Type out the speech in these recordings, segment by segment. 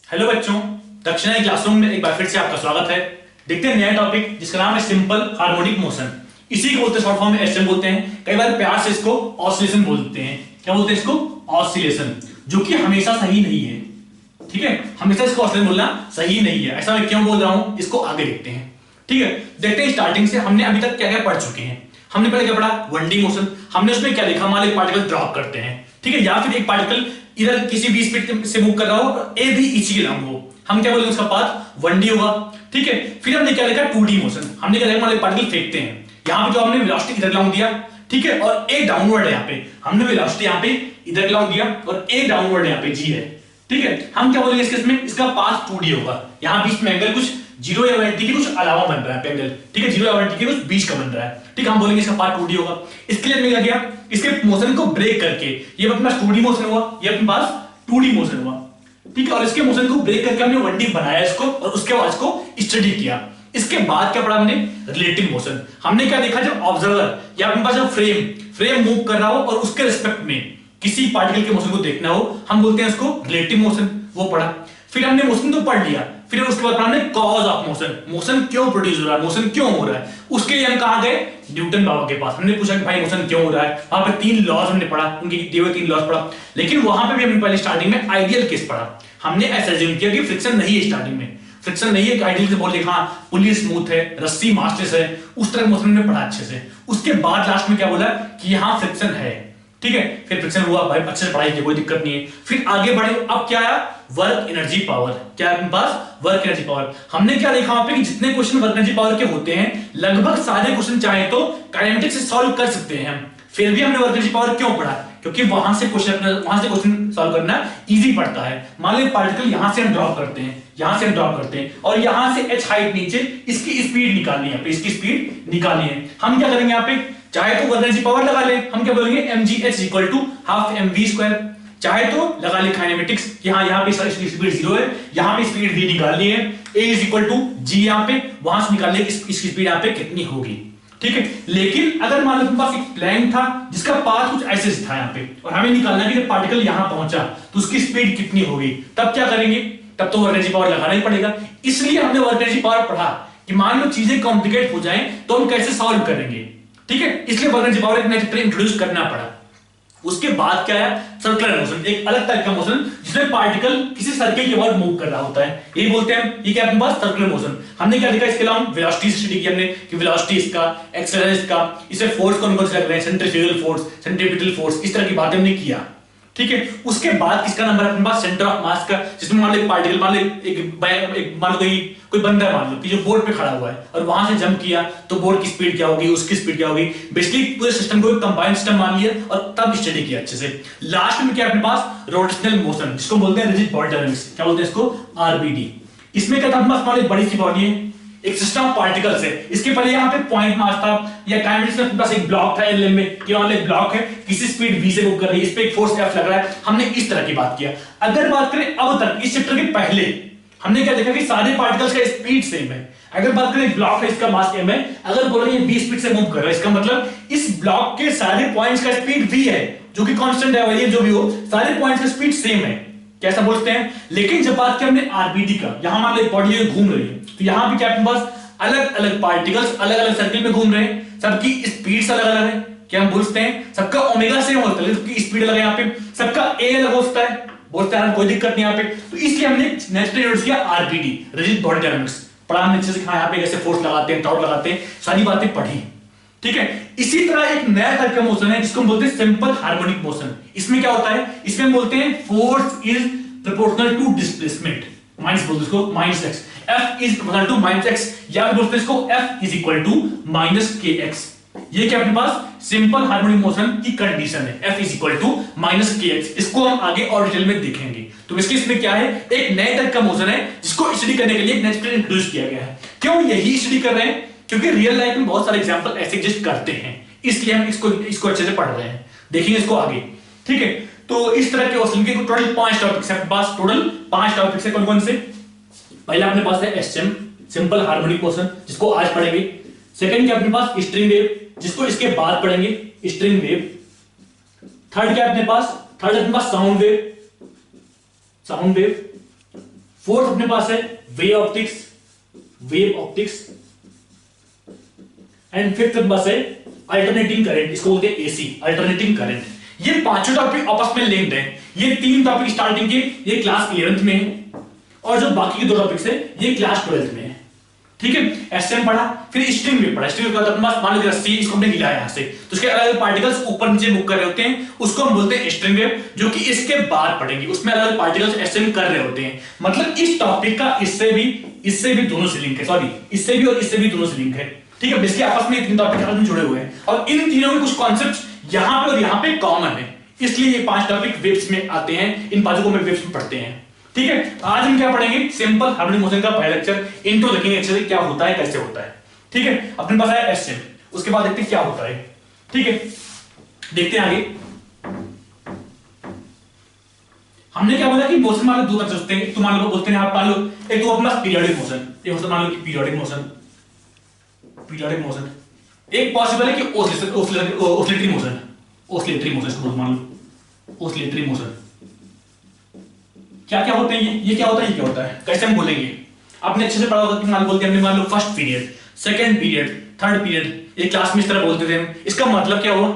Hello बच्चों, दक्षिणा classroom में एक बार फिर से आपका स्वागत है। देखते हैं नया टॉपिक जिसका नाम है सिंपल हार्मोनिक मोशन। इसी को बोलते हैं शॉर्ट फॉर्म में एसएम बोलते हैं। कई बार प्यार से इसको ऑसिलेशन बोलते हैं। क्या बोलते हैं इसको? ऑसिलेशन, जो कि हमेशा सही नहीं है। ठीक है, हमेशा इसको ऑसिलेशन बोलना सही नहीं है। ऐसा मैं क्यों बोल रहा हूं, इसको आगे देखते हैं। ठीक है, देखते हैं स्टार्टिंग से हमने अभी तक क्या क्या पढ़ चुके हैं। हमने पहले क्या पढ़ा? 1D motion. हमने उसमें क्या देखा? मान लो एक पार्टिकल ड्रॉप करते हैं, ठीक है, या फिर एक पार्टिकल इधर किसी भी स्पीड से मूव कर रहा हो, ए भी इसी के लंब हो, हम क्या बोलेंगे? उसका पाथ 1D होगा। ठीक है, फिर हमने क्या देखा? 2D motion. हमने क्या देखा? मान लो पार्टिकल फेंकते हैं, यहां पे जो हमने वेलोसिटी इधर लाउंड दिया, ठीक है, और ए डाउनवर्ड है। यहाँ पे हमने वेलोसिटी यहाँ पे इधर लाउंड दिया और ए डाउनवर्ड है, यहाँ पे जी है। ठीक है, हम क्या बोलेंगे इसके इसमें? इसका पाथ 2D होगा। यहाँ बीच में एंगल कुछ 0 या 180 के कुछ अलावा बन रहा है एंगल। ठीक है, 0 या 180 के कुछ बीच का बन रहा है। ठीक है, हम बोलेंगे इसका पार्ट 2D होगा। इसके लिए हमने क्या किया? इसके मोशन को ब्रेक करके, ये अपने पास 2D मोशन हुआ, ये अपने पास 2D मोशन हुआ। ठीक है, और इसके मोशन को ब्रेक करके हमने 1D बनाया इसको, और उसके बाद इसको स्टडी किया। इसके बाद क्या पढ़ा हमने? Relative motion. हमने क्या देखा? जब ऑब्जर्वर या अपने पास जब फ्रेम मूव कर रहा हो और उसके रिस्पेक्ट में किसी पार्टिकल के मोशन को देखना हो, हम बोलते हैं उसको रिलेटिव मोशन। वो पढ़ा। फिर हमने मोशन तो पढ़ लिया, फिर उसके बाद हमने कॉज ऑफ मोशन, मोशन क्यों प्रोड्यूस हो रहा है, मोशन क्यों हो रहा है, उसके लिए हम कहां गए? न्यूटन बाबा के पास। हमने पूछा कि भाई मोशन क्यों हो रहा है। वहां पे 3 लॉज हमने पढ़ा, उनके दिए हुए 3 लॉज पढ़ा। लेकिन वहां पे भी हमने पहले स्टार्टिंग में आइडियल केस पढ़ा। हमने ऐसा एज्यूम किया कि फ्रिक्शन नहीं है, स्टार्टिंग में फ्रिक्शन नहीं है। आइडियल से बोल दिया हाँ पुली स्मूथ है, रस्सी मास्टर्स है, उस तरह मोशन में पढ़ा अच्छे से। उसके बाद लास्ट में क्या बोला कि यहां फ्रिक्शन है। ठीक है, फिर फ्रिक्शन हुआ, भाई अच्छे से पढ़ाई की, कोई दिक्कत नहीं है। फिर आगे बढ़े, अब क्या आया? Work energy power. क्या है अपने पास? Work energy power. हमने क्या देखा वहां पे कि जितने क्वेश्चन वर्क एनर्जी पावर के होते हैं, लगभग सारे क्वेश्चन चाहे तो काइनेमेटिक्स से सॉल्व कर सकते हैं हम। फिर भी हमने वर्क एनर्जी पावर क्यों पढ़ा? क्योंकि वहां से क्वेश्चन सॉल्व करना इजी पड़ता है। मान लो पार्टिकल यहां से हम ड्रॉप करते हैं, यहां से हम ड्रॉप करते हैं, और यहां से h हाइट नीचे, इसकी स्पीड निकालनी है, इसकी स्पीड निकालनी है। हम क्या करेंगे यहाँ पे? चाहे तो वर्क एनर्जी पावर लगा ले, हम क्या बोलेंगे? mgh equal to half mv²। चाहे तो लगा ले काइनेमेटिक्स, यहाँ पे स्पीड 0 है, यहाँ पे स्पीड v निकालनी है, a is equal to g, यहाँ पे वहां से निकाल ले इसकी स्पीड यहाँ पे कितनी होगी। ठीक है, लेकिन अगर मान लो तुम्हारे पास एक प्लेन था जिसका पाथ कुछ ऐसे था यहाँ पे, और हमें निकालना है कि जब पार्टिकल यहां पहुंचा तो उसकी स्पीड कितनी होगी, तब क्या करेंगे? तब तो वर्क एनर्जी पावर लगाना ही पड़ेगा। इसलिए हमने वर्क एनर्जी पावर पढ़ा कि मान लो चीजें कॉम्प्लिकेट हो जाएं तो हम कैसे सॉल्व करेंगे। ठीक है, इसलिए वर्क एनर्जी पावर एक नया चैप्टर इंट्रोड्यूस करना पड़ा। उसके बाद क्या है? सर्कुलर मोशन, एक अलग टाइप का मोशन जिसमें पार्टिकल किसी सर्किल के बाद मूव कर रहा होता है, ये बोलते हैं। ये क्या अपने पास? Circular motion. हमने क्या देखा? इसके अलावा वेलोसिटी स्टडी की हमने कि वेलोसिटी इसका, एक्सेलरेशन इसका, इसे फोर्स कौन कौन से लग रहे हैं, सेंट्रीफ्यूगल फोर्स, सेंट्रीपिटल फोर्स, इस तरह की बातें हमने किया। ठीक है, उसके बाद किसका नंबर अपने पास? सेंटर ऑफ मास का, जिसमें मान लो एक पार्टिकल, मान लो एक मान लो कोई बंदा मान लो कि जो बोर्ड पे खड़ा हुआ है और वहां से जंप किया, तो बोर्ड की स्पीड क्या होगी, उसकी स्पीड क्या होगी। बेसिकली पूरे सिस्टम को एक कंबाइंड सिस्टम मान लिया और तब स्टडी किया अच्छे से। लास्ट में क्या अपने पास? रोटेशनल मोशन, जिसको बोलते हैं रिजिड बॉडी डायनामिक्स। क्या बोलते हैं इसको? आरबीडी। इसमें क्या था अपने पास? मान लो बड़ी सी बॉडी है, एक सिस्टम ऑफ पार्टिकल्स है, इसके पहले यहाँ पे पॉइंट मास था, या काइनेटिक्स में पास एक ब्लॉक था एल में, कि मान लो एक ब्लॉक है, किसी स्पीड v से मूव कर रही है, इस पे एक फोर्स F लग रहा है। हमने इस तरह की बात किया। अगर बात करें अब तक इस चैप्टर के पहले, हमने क्या देखा कि सारे पार्टिकल्स का स्पीड सेम है। अगर बात करें एक ब्लॉक है, इसका मास m है, अगर बोलो ये v स्पीड से मूव कर रहा है, इसका मतलब इस ब्लॉक के सारे पॉइंट्स का स्पीड v है, जो कि कांस्टेंट है, ये जो भी हो, सारे पॉइंट्स का स्पीड सेम है। कैसा बोलते हैं? लेकिन जब बात की हमने आरबीडी का, यहां मान लो एक बॉडी घूम रही है, तो यहां पे क्या अपने पास अलग अलग पार्टिकल्स अलग अलग सर्किल में घूम रहे हैं, सबकी स्पीड अलग अलग है। क्या हम बोलते हैं? सबका ओमेगा सेम होता है, सबकी स्पीड अलग है, यहाँ पे सबका ए अलग होता है, बोलते हैं कोई दिक्कत नहीं यहाँ पे। तो इसलिए हमने नेक्स्ट यूज किया आरबीडी, रिजिड बॉडी डायनामिक्स। पढ़ा हमने अच्छे से, यहाँ पे कैसे फोर्स लगाते हैं, टॉर्क लगाते हैं, सारी बातें पढ़ी। ठीक है, इसी तरह एक नया टाइप का मोशन है जिसको हम बोलते हैं सिंपल हार्मोनिक मोशन। इसमें क्या होता है? इसमें हम बोलते हैं force is proportional to displacement, minus बोलते हैं इसको, minus x, F is proportional to minus x, या फिर बोलते हैं इसको F is equal to minus k x. ये क्या अपने पास सिंपल हार्मोनिक मोशन की कंडीशन है, F is equal to minus k x. इसको हम आगे और डिटेल में देखेंगे। तो इसके इसमें क्या है? एक नए टाइप का मोशन है जिसको स्टडी करने के लिए एक नेक्स्ट चैप्टर इंट्रोड्यूस किया गया है। क्यों यही स्टडी कर रहे हैं? क्योंकि रियल लाइफ में बहुत सारे एग्जांपल ऐसे एग्जिस्ट करते हैं, इसलिए हम इसको अच्छे से पढ़ रहे हैं। देखेंगे इसको आगे। ठीक है, तो इस तरह के ऑसिलेशन के टोटल 5 टॉपिक्स है अपने पास, टोटल 5 टॉपिक्स है। कौन कौन से? पहला अपने पास है एसएम, सिंपल हार्मोनिक मोशन, जिसको आज पढ़ेंगे। सेकंड क्या अपने पास? स्ट्रिंग वेव, जिसको इसके बाद पढ़ेंगे, स्ट्रिंग वेव। थर्ड क्या अपने पास? थर्ड अपने पास sound wave, sound wave. Fourth अपने पास है वेव ऑप्टिक्स एंड फिफ्थ अपने पास है अल्टरनेटिंग करंट, इसको बोलते हैं एसी, अल्टरनेटिंग करंट। ये पांचों टॉपिक आपस में लिंक्ड है। ये तीन टॉपिक स्टार्टिंग के ये क्लास 11th में है और जो बाकी के दो टॉपिक्स है ये क्लास 12th में है। ठीक है, एसएम पढ़ा, फिर स्ट्रिंग वेव पढ़ा। स्ट्रिंग वेव का मान लो रस्सी, इसको हमने हिलाया यहां से तो उसके अलग अलग पार्टिकल्स ऊपर नीचे मूव कर रहे होते हैं, उसको हम बोलते हैं स्ट्रिंग वेव, जो कि इसके बाद पढ़ेंगे। उसमें अलग अलग पार्टिकल्स एसएम कर रहे होते हैं। मतलब इस टॉपिक का इससे भी दोनों से लिंक है, सॉरी इससे भी और इससे भी दोनों से लिंक है। ठीक है, इसके आपस में तीन टॉपिक आपस में जुड़े हुए हैं और इन तीनों में कुछ कॉन्सेप्ट्स यहां पे और यहां पे कॉमन है, इसलिए ये पांच टॉपिक वेव्स में आते हैं। इन पांचों को हम वेव्स में पढ़ते हैं। ठीक है, आज हम क्या पढ़ेंगे? सिंपल हार्मोनिक मोशन का पहला लेक्चर, इंट्रो देखेंगे अच्छे से क्या होता है, कैसे होता है। ठीक है, अपने पास है एसएम, उसके बाद देखते हैं क्या होता है। ठीक है, देखते हैं आगे। हमने क्या बोला कि मोशन मान लो दो तरह से हैं। तो मान लो बोलते हैं आप, मान लो एक तो अपना पीरियोडिक मोशन, एक होता मान लो कि पीरियोडिक मोशन, एक पॉसिबल है कि ऑसिलेटरी मोशन इसको मान लो ऑसिलेटरी मोशन। क्या क्या होते हैं ये क्या होता है, ये क्या होता है, कैसे हम बोलेंगे? आपने अच्छे से पढ़ा होगा कि मान बोलते हैं हमने मान लो first period, second period, third period, ये क्लास में इस तरह बोलते थे हम। इसका मतलब क्या हुआ?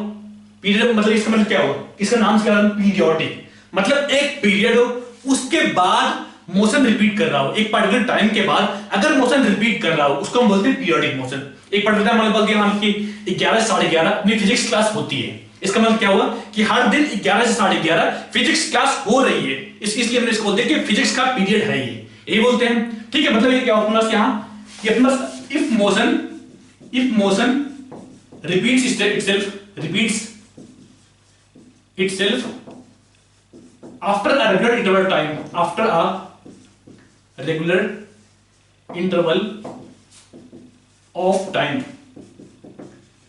पीरियड मतलब इसका मतलब क्या हुआ? इसका नाम क्या है? पीरियोडिक। मतलब एक पीरियड हो उसके बाद मोशन रिपीट कर रहा हो, एक पर्टिकुलर टाइम के बाद अगर मोशन रिपीट कर रहा हो उसको हम बोलते हैं पीरियोडिक मोशन। एक पर्टिकुलर टाइम बोलते हैं मान कि 11 से 11:30 अपनी फिजिक्स क्लास होती है। इसका मतलब क्या हुआ कि हर दिन 11 से 11:30 फिजिक्स क्लास हो रही है, इसलिए हमने इसको बोलते हैं कि फिजिक्स का पीरियड है ये, यही बोलते हैं। ठीक है, मतलब ये क्या होगा यहां कि अपना if motion repeats itself after a regular interval of time,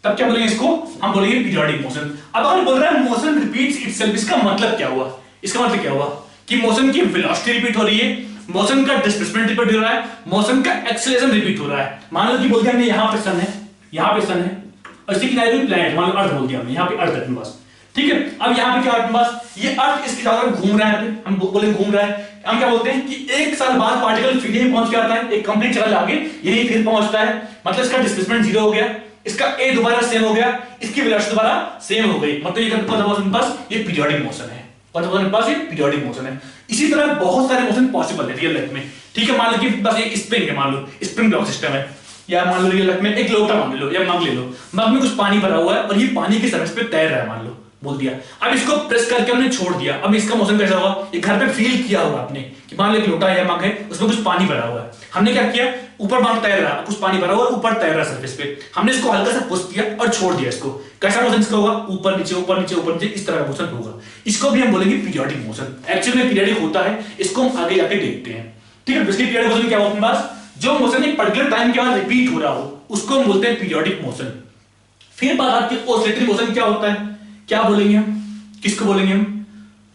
तब क्या बोलेंगे इसको? हम बोलेंगे पीरियोडिक मोशन। अब अगर बोल रहा है मोशन रिपीट्स इटसेल्फ, इसका मतलब क्या हुआ? इसका मतलब क्या हुआ कि मोशन की वेलोसिटी रिपीट हो रही है, मोशन का डिस्प्लेसमेंट रिपीट हो रहा है, मोशन का एक्सेलरेशन रिपीट हो रहा है। मान लो कि बोल दिया हमने यहां पे सन है, यहां पे सन है और इसके किनारे पे प्लैनेट, मान लो अर्थ बोल दिया हमने, यहां पे अर्थ है अपने पास। ठीक है, अब यहां पे क्या है अपने पास? ये अर्थ इसके चारों ओर घूम रहा है, हम बोले घूम रहा है। हम क्या बोलते हैं कि एक साल बाद पार्टिकल फिर यहीं पहुंच के आता है, एक कंप्लीट चक्कर आगे यहीं फिर पहुंचता है। मतलब इसका डिस्प्लेसमेंट 0 हो गया, इसका ए दोबारा सेम हो गया, इसकी वेलोसिटी दोबारा सेम हो गई। मतलब ये अपने पास ये पीरियोडिक मोशन है, अपने पास ये पीरियोडिक मोशन है। इसी तरह बहुत सारे मोशन पॉसिबल है रियल लाइफ में। ठीक है, मान लो कि बस एक स्प्रिंग है, मान लो स्प्रिंग ब्लॉक सिस्टम है, या मान लो रियल लाइफ में एक लोटा मान लो या मग ले लो, मग में कुछ पानी भरा हुआ है और ये पानी की सरफेस पे तैर रहा है, मान लो बोल दिया। अब इसको प्रेस करके हमने छोड़ दिया, अब इसका मोशन कैसा होगा? ये घर पे फील किया होगा आपने कि मान लो एक लोटा या मग है, उसमें कुछ पानी भरा हुआ है, हमने क्या किया? ऊपर मग तैर रहा, कुछ पानी भरा हुआ और ऊपर तैर रहा सरफेस पे, हमने इसको हल्का सा पुश किया और छोड़ दिया इसको। कैसा मोशन इसका होगा? ऊपर नीचे ऊपर नीचे ऊपर नीचे, इस तरह का मोशन होगा। इसको भी हम बोलेंगे पीरियोडिक मोशन। एक्चुअली में पीरियोडिक होता है, इसको हम आगे जाके देखते हैं। ठीक है, इसलिए पीरियोडिक मोशन क्या होता है? बस जो मोशन एक पर्टिकुलर टाइम के बाद रिपीट हो रहा हो उसको हम बोलते हैं पीरियोडिक मोशन। फिर बात आती है ऑसिलेटरी मोशन क्या होता है? क्या बोलेंगे हम? किसको बोलेंगे हम?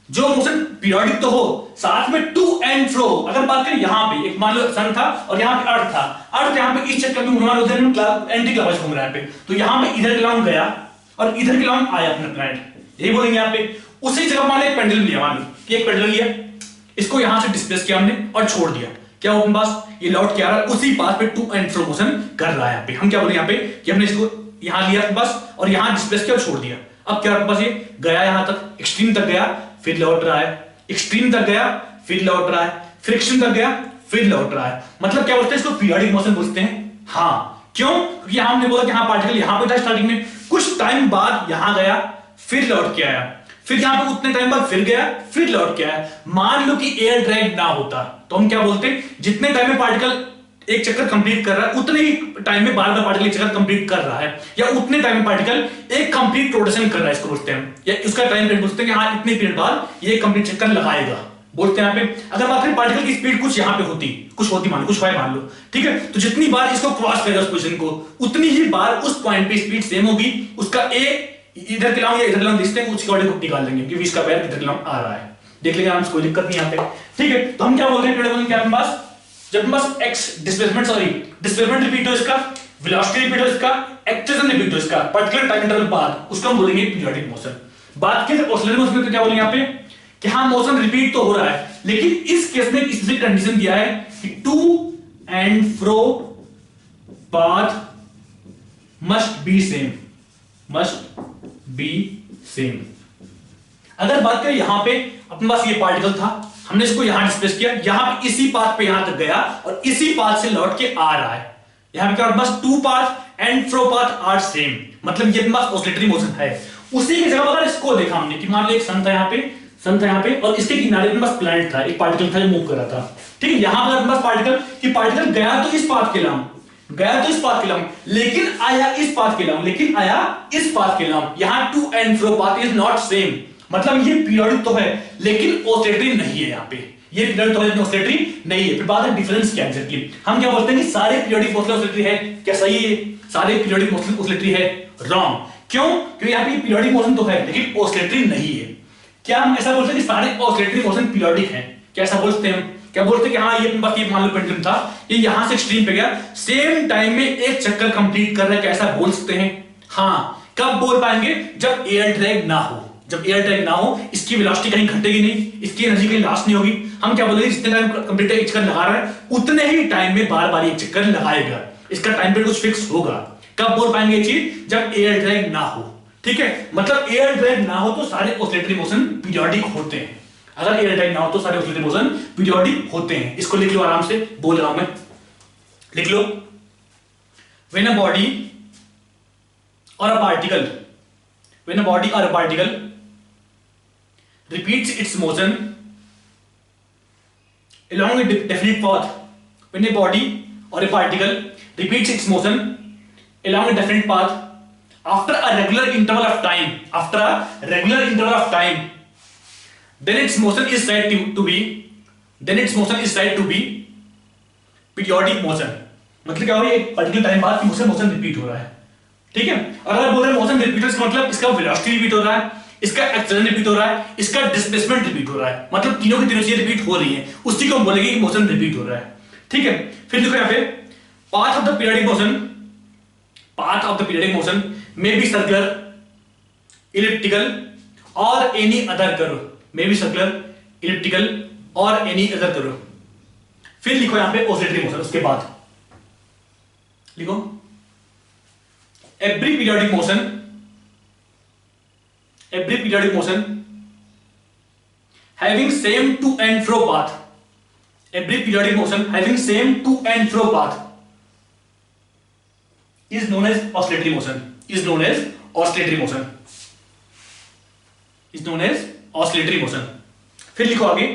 जो मोशन पीरियोडिक तो हो साथ में टू एंड फ्रो। अगर बात करें यहां पे एक मान लो सन था और यहां पे अर्थ था, अर्थ यहां पे इस चक्कर में घूम उधर एंटी क्लॉकवाइज घूम रहा है पे, तो यहां पे इधर के लॉन्ग गया और इधर के लॉन्ग आया अपना प्लैनेट, यही बोलेंगे यहां पे। उसी जगह मान लो एक पेंडुलम लिया, मान लो कि एक पेंडुलम लिया, इसको यहां से डिस्प्लेस किया हमने और छोड़ दिया, क्या हो अपने पास? ये लौट के आ रहा है उसी पास पे टू एंड फ्रो मोशन कर रहा है। यहाँ पे हम क्या बोले यहाँ पे कि हमने इसको यहां लिया बस और यहां डिस्प्लेस किया और छोड़ दिया। अब क्या बस ये गया यहां तक, एक्सट्रीम तक गया फिर लौट रहा है, एक्सट्रीम तक गया फिर लौट रहा है, फिर एक्सट्रीम तक गया फिर लौट रहा है। मतलब क्या बोलते हैं इसको? पीरियोडिक मोशन बोलते हैं। हाँ, क्यों? क्योंकि यहां हमने बोला कि हाँ पार्टिकल यहां पे था स्टार्टिंग में, कुछ टाइम बाद यहां गया फिर लौट के आया, फिर यहां पे उतने टाइम बाद फिर गया फिर लौट के आया। मान लो कि एयर ड्रैग ना होता तो हम क्या बोलते? जितने टाइम में पार्टिकल एक चक्कर कंप्लीट कर रहा है उतने ही टाइम में बार बार पार्टिकल एक चक्कर कंप्लीट कर रहा है, या उतने टाइम में पार्टिकल एक कंप्लीट रोटेशन कर रहा है, इसको बोलते हैं। या उसका टाइम पीरियड बोलते हैं कि हाँ इतने पीरियड बाद ये कंप्लीट चक्कर लगाएगा, बोलते हैं यहाँ पे। अगर बात करें पार्टिकल की स्पीड कुछ यहाँ पे होती मान लो कुछ मान लो, ठीक है, तो जितनी बार इसको क्रॉस करेगा उस पोजीशन को उतनी ही बार उस पॉइंट पे स्पीड सेम होगी। उसका ए इधर के लॉन्ग या इधर लॉन्ग दिखते हैं, उसके अकॉर्डिंग निकाल लेंगे क्योंकि इसका पैर इधर लॉन्ग आ रहा है, देख लेंगे आराम से, कोई दिक्कत नहीं यहाँ पे। ठीक है, तो हम क्या बोल रहे हैं पीरियड क्या पास? जब बस एक्स डिस्प्लेसमेंट रिपीट हो, इसका वेलोसिटी रिपीट हो, इसका एक्सेलरेशन रिपीट हो, इसका पर्टिकुलर टाइम इंटरवल बाद, उसको हम बोलेंगे पीरियोडिक मोशन। बात की ऑसिलेटरी मोशन में तो क्या बोलेंगे यहाँ पे कि हाँ मोशन रिपीट तो हो रहा है, लेकिन इस केस में स्पेसिफिक कंडीशन दिया है कि to and fro path must be same, must be same. अगर बात करें यहां पे अपने पास ये पार्टिकल था, हमने इसको यहां डिस्प्लेस किया, यहां पे इसी पाथ पे यहां तक गया और इसी पाथ से लौट के आ रहा है। यहां पे क्या बस to path and fro path are same, मतलब ये अपने पास ऑसिलेटरी मोशन है। उसी की जगह अगर इसको देखा हमने कि मान लो एक सन था यहां पे, सन था यहां पे और इसके किनारे पे बस प्लैनेट था, एक पार्टिकल था जो मूव कर रहा था, ठीक है। यहां पर बस पार्टिकल कि पार्टिकल गया तो इस पाथ के लंब, गया तो इस पाथ के लंब, लेकिन आया इस पाथ के लंब, लेकिन आया इस पाथ के लंब। यहां to and fro path is not same, मतलब ये पीरियोडिक तो है लेकिन ऑसिलेटरी नहीं है। यहां पे ये पीरियोडिक तो है लेकिन ऑसिलेटरी नहीं है। फिर बात है डिफरेंस क्या है एग्जैक्टली, हम क्या बोलते हैं कि सारे पीरियोडिक मोशन ऑसिलेटरी है, क्या सही है? सारे पीरियोडिक मोशन ऑसिलेटरी है, रॉन्ग। क्यों? क्योंकि यहां पे पीरियोडिक मोशन तो है लेकिन ऑसिलेटरी नहीं है। क्या हम ऐसा बोलते हैं कि सारे ऑसिलेटरी मोशन पीरियोडिक हैं? क्या ऐसा बोलते हैं हम? क्या बोलते हैं कि हाँ ये बस ये मान लो पेंडुलम था, ये यहां से एक्सट्रीम पे गया, सेम टाइम में एक चक्कर कंप्लीट कर रहा है, क्या ऐसा बोल सकते हैं? हाँ। कब बोल पाएंगे? जब एयर ड्रैग ना हो, जब एयर ड्रैग ना हो, इसकी वेलोसिटी कहीं घटेगी नहीं, इसकी एनर्जी कहीं लॉस नहीं होगी। हम क्या बोलेंगे जितने टाइम कंप्लीट एक चक्कर लगा रहा है उतने ही टाइम में बार बार एक चक्कर लगाएगा, इसका टाइम पीरियड कुछ फिक्स होगा। कब बोल पाएंगे ये चीज? जब एयर ड्रैग ना हो, ठीक है। मतलब एयर ड्रैग ना हो तो सारे ऑसिलेटरी मोशन पीरियोडिक होते हैं। अगर एयर ड्रैग ना हो तो सारे ऑसिलेटरी मोशन पीरियोडिक होते हैं। इसको लिख लो आराम से, बोल रहा हूं मैं, लिख लो। व्हेन अ बॉडी और a particle, when a body और a particle repeats its motion along a definite path, when a body or a particle repeats its motion along a definite path after a regular interval of time, after a regular interval of time, then its motion is said to be, then its motion is said to be periodic motion। मतलब क्या हो रहा है? एक particular time बाद motion repeat हो रहा है, ठीक है। अगर बोल रहे हैं मोशन रिपीट, इसका मतलब इसका वेलोसिटी रिपीट हो रहा है, इसका एक्सेलरेशन रिपीट हो रहा है, इसका डिस्प्लेसमेंट रिपीट हो रहा है, मतलब तीनों की तीनों चीजें रिपीट हो रही हैं, उसी को हम बोलेंगे कि मोशन रिपीट हो रहा है, ठीक है। फिर देखो यहां पे path of the periodic motion, path of the periodic motion may be circular, elliptical और any other curve, may be circular, elliptical और एनी अदर कर्व। फिर लिखो यहां पे ऑसिलेटरी मोशन, उसके बाद लिखो every periodic motion, every periodic motion having same to and fro path, every periodic motion having same to and fro path is known as oscillatory motion, is known as oscillatory motion, is known as oscillatory motion। फिर लिखो आगे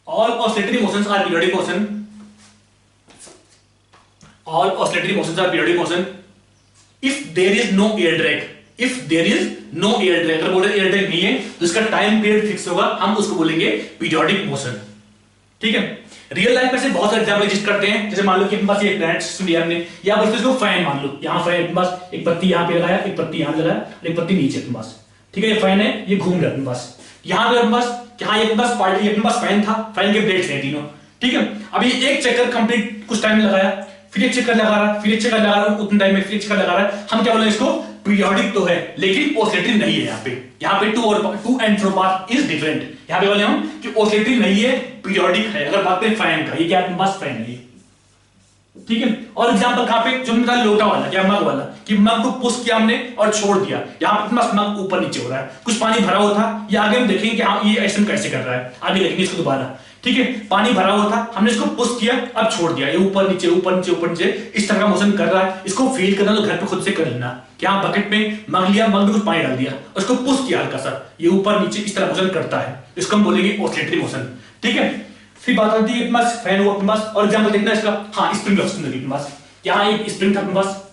all oscillatory motions are periodic motion, all oscillatory motions are periodic motion if there is no air drag, if there is no air drag। अगर बोल रहे air drag नहीं है तो इसका टाइम पीरियड फिक्स होगा, हम उसको बोलेंगे पीरियोडिक मोशन, ठीक है। रियल लाइफ में से बहुत सारे एग्जांपल एग्जिस्ट करते हैं, जैसे मान लो कि अपने पास ये प्लैनेट सिस्टम लिया हमने, या बोलते हैं इसको फैन मान लो, यहां फैन अपने पास एक पत्ती यहां पे लगाया, एक पत्ती यहां लगाया और एक पत्ती नीचे अपने पास, ठीक है। ये फैन है, ये घूम रहा है अपने पास, यहां पे अपने पास क्या, ये अपने पास पार्टी, ये अपने पास फैन था, फैन के ब्लेड्स हैं तीनों, ठीक है। अभी एक चक्कर कंप्लीट कुछ टाइम लगाया, फिर एक चक्कर लगा रहा है, फिर एक चक्कर लगा रहा है, उतने टाइम में फिर एक चक्कर लगा रहा है, हम क्या बोलेंगे इसको? पीरियोडिक तो है लेकिन ऑसिलेटरी नहीं है। यहाँ पे to and fro path is different. यहाँ पे बोले हम कि ऑसिलेटरी नहीं है, पीरियोडिक है। अगर बात करें फैन का, ये क्या है? बस फैन है, ठीक है। और एग्जांपल कहां पे? जो हमने लोटा वाला, क्या मग वाला, कि मग को पुश किया हमने और छोड़ दिया, यहाँ पे बस मग ऊपर नीचे हो रहा है, कुछ पानी भरा हुआ था, ये आगे हम देखेंगे कि हाँ ये ऐसे कैसे कर रहा है, आगे देखेंगे इसको दोबारा, ठीक है। पानी भरा हुआ था, हमने इसको पुश किया, अब छोड़ दिया, ये ऊपर नीचे ऊपर नीचे ऊपर नीचे इस तरह का मोशन कर रहा है। इसको फील करना तो घर पे खुद से कर लेना, क्या बकेट में मग लिया, मग में कुछ पानी डाल दिया, उसको पुश किया हल्का सा, ये ऊपर नीचे इस तरह मोशन करता है, इसको हम बोलेंगे ऑसिलेटरी मोशन, ठीक है। फिर बात आती है अपने पास फैन हुआ अपने पास, और एग्जांपल देखना इसका, हाँ स्प्रिंग लॉक अपने पास, यहाँ एक स्प्रिंग था अपने पास,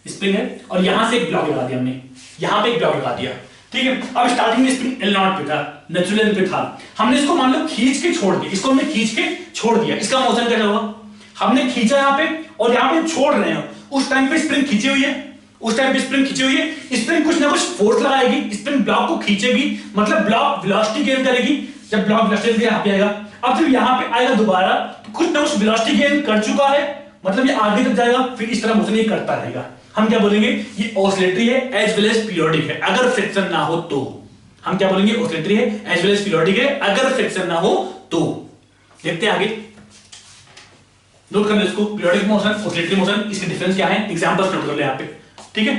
स्प्रिंग है और यहां से एक ब्लॉक लगा दिया हमने, यहां पे एक ब्लॉक लगा दिया, ठीक है। अब स्टार्टिंग में स्प्रिंग L0 पे था, नेचुरल पे था, हमने इसको मान लो खींच के छोड़ दिया, इसको हमने खींच के छोड़ दिया, इसका मोशन कैसा होगा? हमने खींचा यहाँ पे और यहाँ पे छोड़ रहे हैं, उस टाइम पे स्प्रिंग खींची हुई है, उस टाइम पे स्प्रिंग खींची हुई है, स्प्रिंग कुछ ना कुछ फोर्स लगाएगी, स्प्रिंग ब्लॉक को खींचेगी, मतलब ब्लॉक वेलोसिटी गेन करेगी, जब ब्लॉक वेलोसिटी यहाँ पे आएगा, अब जब यहाँ पे आएगा दोबारा तो कुछ ना कुछ वेलोसिटी गेन कर चुका है, मतलब ये आगे तक जाएगा, फिर इस तरह मोशन ये करता रहेगा। हम क्या बोलेंगे, ये ऑसिलेटरी है एज वेल एज पीरियोडिक है अगर फ्रिक्शन ना हो तो। हम क्या बोलेंगे, ऑसिलेटरी है एज वेल एज पीरियोडिक है अगर फ्रिक्शन ना हो तो। देखते हैं आगे, नोट कर लो इसको, पीरियोडिक मोशन, ऑसिलेटरी मोशन, इसके डिफरेंस क्या है, एग्जांपल्स नोट कर लो यहां पे, ठीक है।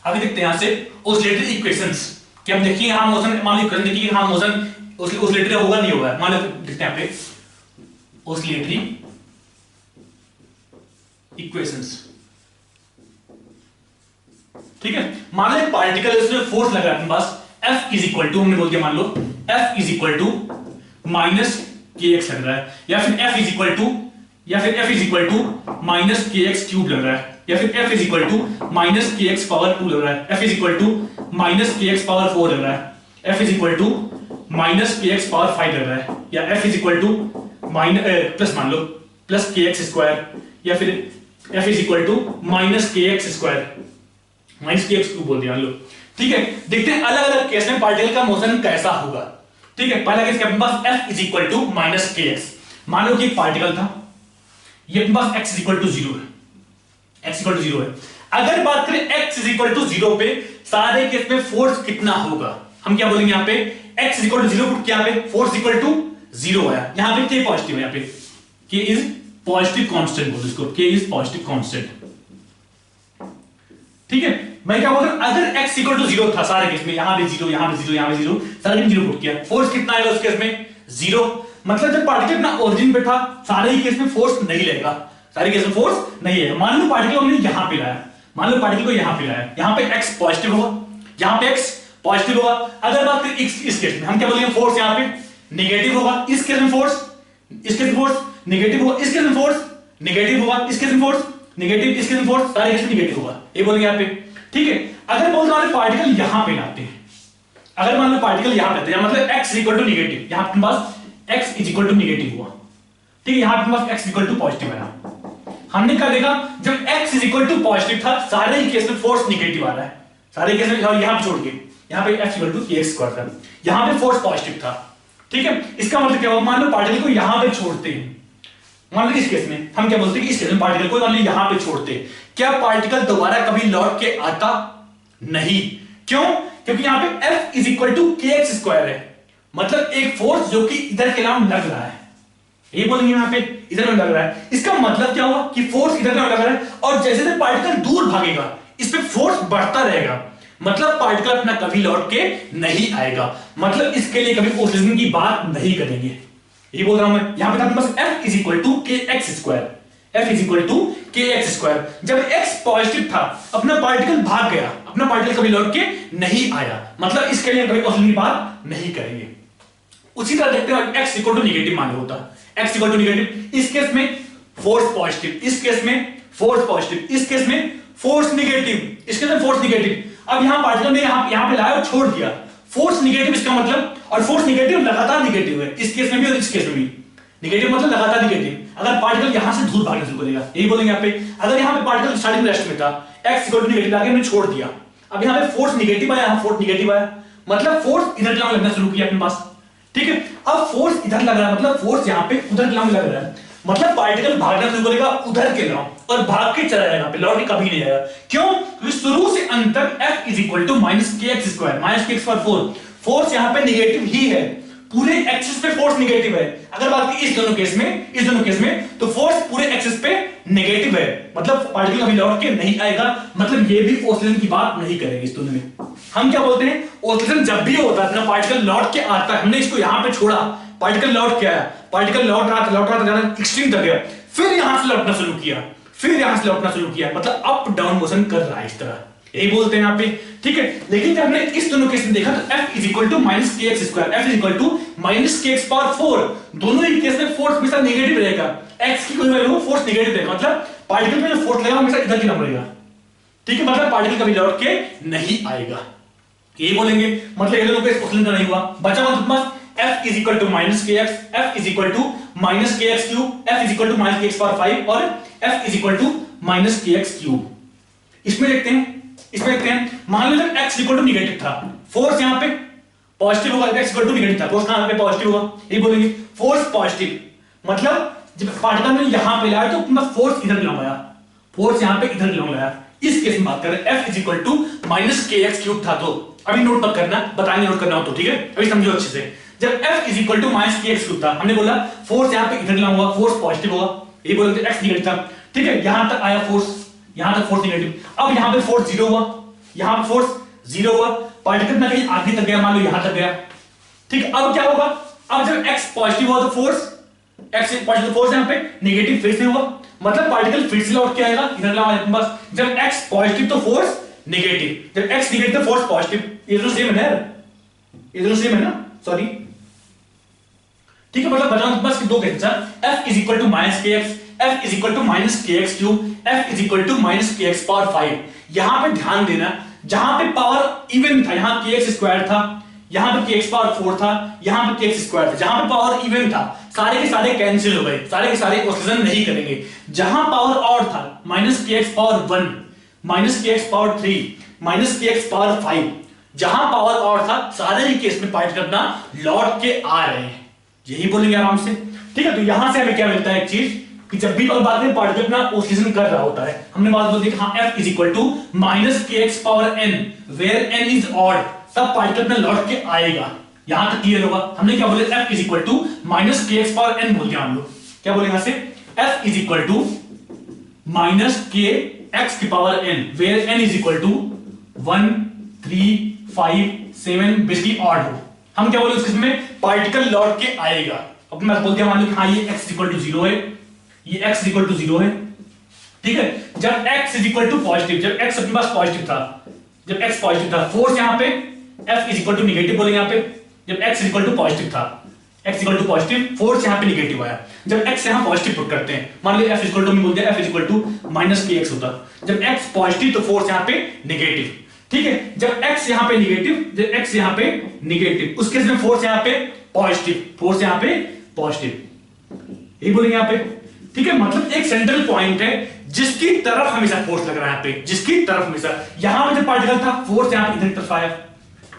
अभी देखते हैं यहां से ऑसिलेटरी इक्वेशंस कि हम देखिए यहां मोशन, मान लो इक्वेशन देखिए यहां मोशन ऑसिलेटरी होगा नहीं होगा, मान लो देखते हैं यहां पे ऑसिलेटरी इक्वेशंस, ठीक है। मान लो एक पार्टिकल इसमें फोर्स लग रहा है अपने पास, F इज इक्वल टू, हमने बोल दिया मान लो F is equal to minus kx लग रहा है, या फिर F is equal to minus kx cube लग रहा है, या फिर F is equal to minus kx power 2 लग रहा है, F is equal to minus kx power 4 लग रहा है, F is equal to minus kx power 5 लग रहा है, या F is equal to plus मान लो प्लस kx स्क्वायर, या फिर F is equal to minus kx square, minus kx cube बोल दिया मान लो, ठीक है। देखते हैं अलग अलग केस में पार्टिकल का मोशन कैसा होगा, ठीक है। पहला केस अपने पास F is equal to minus kx, मान लो कि एक पार्टिकल था, ये अपने पास x इज इक्वल टू 0 है, x इक्वल टू 0 है। अगर बात करें x इज इक्वल टू 0 पे सारे केस में फोर्स कितना होगा, हम क्या बोलेंगे यहाँ पे x इज इक्वल टू 0 क्या पे फोर्स इक्वल टू 0 आया, यहाँ पे k पॉजिटिव है, यहाँ पे k इज पॉजिटिव कांस्टेंट बोलो इसको, k इज पॉजिटिव कांस्टेंट, ठीक है। मैं क्या बोल रहा हूं, अगर x इक्वल टू 0 था सारे केस में, यहां पे 0 यहां पे 0 यहां पे 0, सारे में 0 पुट किया, फोर्स कितना आएगा उस केस में 0, मतलब जब पार्टिकल अपना ओरिजिन पे था सारे ही केस में फोर्स नहीं लेगा, सारे केस में फोर्स नहीं है। मान लो पार्टिकल हमने यहां पे लाया, मान लो पार्टिकल को यहां पे लाया, यहां पे x पॉजिटिव होगा, यहां पे x पॉजिटिव होगा। अगर बात करें इस केस में, हम क्या बोलेंगे फोर्स यहां पे नेगेटिव होगा, इस केस में फोर्स, इस केस में फोर्स नेगेटिव होगा, इस केस में फोर्स नेगेटिव होगा, इस केस में फोर्स नेगेटिव, इस केस में फोर्स, सारे केस में नेगेटिव होगा, ये बोलेंगे यहां पे, ठीक है। अगर बोल रहा है पार्टिकल यहां पे लाते हैं, अगर मान लो पार्टिकल यहां पे लाते हैं, मतलब x इक्वल टू नेगेटिव, यहां पे पास x is equal to negative हुआ, ठीक है, यहां पे पास x इक्वल टू पॉजिटिव आया। हमने क्या देखा, जब x is equal to positive था सारे ही केस में फोर्स नेगेटिव आ रहा है, सारे केस में यहां पे छोड़ के, यहां पे x equal to kx square था, यहां पे फोर्स पॉजिटिव था, ठीक है। इसका मतलब क्या हुआ, मान लो पार्टिकल को यहां पे छोड़ते हैं, मान लो इस केस में हम क्या बोलते हैं कि इस केस में पार्टिकल को मान लो यहां पे छोड़ते, क्या पार्टिकल दोबारा कभी लौट के आता नहीं, क्यों, क्योंकि यहां पे F is equal to kx square है, मतलब एक फोर्स जो कि इधर के नाम लग रहा है, ये बोलेंगे यहां पे इधर में लग रहा है। इसका मतलब क्या हुआ कि फोर्स इधर में लग रहा है, और जैसे जैसे पार्टिकल दूर भागेगा इस पे फोर्स बढ़ता रहेगा, मतलब पार्टिकल अपना कभी लौट के नहीं आएगा, मतलब इसके लिए कभी ऑक्सीजन की बात नहीं करेंगे, ये बोल रहा हूं मैं। यहां पे था बस F is equal to kx square, F is equal to kx square, जब x पॉजिटिव था अपना पार्टिकल भाग गया, अपना पार्टिकल कभी लौट के नहीं आया, मतलब इसके लिए कभी ऑक्सीजन की बात नहीं करेंगे। उसी तरह देखते हैं x इक्वल टू नेगेटिव मान होता, x इक्वल टू नेगेटिव, इस केस में फोर्स पॉजिटिव, इस केस में फोर्स पॉजिटिव, इस केस में फोर्स नेगेटिव, इस केस में फोर्स नेगेटिव। अब यहां पार्टिकल ने यहां पे लाया और छोड़ दिया, फोर्स नेगेटिव इसका मतलब, और फोर्स नेगेटिव लगातार नेगेटिव है, इस केस में भी और इस केस में भी नेगेटिव, मतलब लगातार नेगेटिव। अगर पार्टिकल यहां से दूर भागना शुरू करेगा, यही बोलेंगे यहां पे, अगर यहां पे पार्टिकल स्टार्टिंग में रेस्ट में था, x इक्वल टू नेगेटिव लाके हमने छोड़ दिया, अब यहां पे फोर्स नेगेटिव आया, यहां फोर्स नेगेटिव आया, मतलब फोर्स इधर की लगना शुरू किया अपने पास, ठीक है। अब फोर्स इधर लग रहा है, मतलब फोर्स यहां पे उधर की लग रहा है, मतलब पार्टिकल भागना शुरू करेगा उधर के नाम, और भाग के चला जाएगा, लौट के कभी नहीं आएगा, क्यों, क्योंकि शुरू से अंत तक F is equal to minus kx square, minus kx power 4, force यहां पे नेगेटिव ही है, पूरे एक्सिस पे फोर्स नेगेटिव है। अगर बात की इस दोनों केस में तो फोर्स पूरे एक्सिस पे नेगेटिव है, मतलब पार्टिकल अभी लौट के नहीं आएगा, मतलब ये भी ऑक्सीजन की बात नहीं करेगी इस दोनों में। हम क्या बोलते हैं, ऑक्सीजन जब भी होता है अपना पार्टिकल लौट के आता है, हमने इसको यहां पे छोड़ा, पार्टिकल लौट के आया, पार्टिकल लौट रहा था एक्सट्रीम तक गया, फिर यहां से लौटना शुरू किया, फिर यहां से लौटना शुरू किया, मतलब अप डाउन मोशन कर रहा है इस तरह, यही बोलते हैं यहाँ पे, ठीक है। लेकिन जब हमने इस दोनों केस में देखा तो f is equal to minus k x square, F is equal to minus k x power 4, दोनों ही केस में फोर्स हमेशा नेगेटिव रहेगा, x की कोई वैल्यू हो फोर्स नेगेटिव रहेगा, मतलब पार्टिकल में जो फोर्स लगेगा हमेशा इधर की तरफ रहेगा, ठीक है, मतलब पार्टिकल कभी लौट के नहीं आएगा, यही बोलेंगे। मतलब ये दोनों केस ऑसिलेट नहीं हुआ, बचा मतलब बस f is equal to minus k x, F is equal to minus k x cube, F is equal to minus k x power 5 और f is equal to minus k x cube. इसमें देखते हैं, मान लो जब x equal to negative था, force यहां पे पॉजिटिव होगा, x इक्वल टू नेगेटिव था, फोर्स कहां पे पॉजिटिव होगा, ये बोलेंगे फोर्स पॉजिटिव, मतलब जब पार्टिकल ने यहां पे लाया तो मतलब फोर्स इधर बिलोंग आया, फोर्स यहां पे इधर बिलोंग आया। इस केस में बात कर रहे हैं f is equal to minus k x cube था, तो अभी नोट मत करना, बताएंगे नोट करना हो तो, ठीक है, अभी समझो अच्छे से। जब f is equal to minus k x cube था, हमने बोला फोर्स यहां पे इधर बिलोंग हुआ, फोर्स पॉजिटिव होगा, ये बोलेंगे x नेगेटिव था, ठीक है, यहां तक आया फोर्स, यहां तक फोर्स नेगेटिव, अब यहां पे फोर्स जीरो हुआ, यहां पे फोर्स जीरो हुआ, पार्टिकल में कहीं आगे तक गया, मान लो यहां तक गया, ठीक है। अब क्या होगा, अब जब x पॉजिटिव हुआ तो फोर्स, x पॉजिटिव फोर्स यहां पे नेगेटिव फिर से हुआ, मतलब पार्टिकल फिर से लौट के आएगा इधर ला हमारे पास। जब x पॉजिटिव तो फोर्स नेगेटिव, जब x नेगेटिव तो फोर्स पॉजिटिव, ये तो सेम है ना, ये तो सेम है ना, सॉरी, ठीक है। मतलब बताओ बस दो case, f is equal to minus k x, f is equal to minus k x cube, f is equal to minus k x power 5। यहां पे ध्यान देना, जहां पे पावर इवन था, यहां के एक्स स्क्वायर था, यहां पे के एक्स पावर 4 था, यहां पे के एक्स स्क्वायर था, जहां पे पावर इवन था सारे के सारे कैंसिल हो गए, सारे के सारे ऑसिलेशन नहीं करेंगे। जहां पावर ऑड था, minus k x power 1, minus k x power 3, minus k x power 5, जहां पावर ऑड था सारे ही केस में पार्टिकल अपना लौट के आ रहे हैं, यही बोलेंगे आराम से, ठीक है। तो यहां से हमें क्या मिलता है, एक चीज कि जब भी बात करें पार्टिकल अपना ऑसिलेशन कर रहा होता है, हमने बात बोल दी कि हाँ f is equal to minus k x power n, where n is odd, तब पार्टिकल अपना लौट के आएगा, यहां तक क्लियर होगा। हमने क्या बोले, f is equal to minus k x power n बोल दिया हम लोग, क्या बोले यहां से, f is equal to minus k x की power n, where n is equal to 1 3 5 7 basically odd हो, हम क्या बोले उस केस में पार्टिकल लौट के आएगा। अब मैं बोल दिया मान लो हाँ ये x इक्वल टू 0 है, ये x इक्वल टू 0 है, ठीक है। जब x is equal to positive, जब x अपने पास पॉजिटिव था, जब x पॉजिटिव था, फोर्स यहां पे f is equal to negative बोलेंगे यहां पे, जब x इक्वल टू पॉजिटिव था, x equal to positive, force यहां पे नेगेटिव आया, जब x यहां पॉजिटिव पुट करते हैं, मान लो f इक्वल टू, मैं बोल दिया f is equal to minus k x होता, जब x पॉजिटिव तो फोर्स यहां पे नेगेटिव, ठीक है। जब x यहां पे नेगेटिव, जब x यहां पे नेगेटिव, उस केस में फोर्स यहां पे पॉजिटिव, फोर्स यहां पे पॉजिटिव, यही बोलेंगे यहां पे, ठीक है। मतलब एक सेंट्रल पॉइंट है जिसकी तरफ हमेशा फोर्स लग रहा है, यहां पे जिसकी तरफ हमेशा, यहां पे जब पार्टिकल था फोर्स यहां पे इधर की तरफ आया,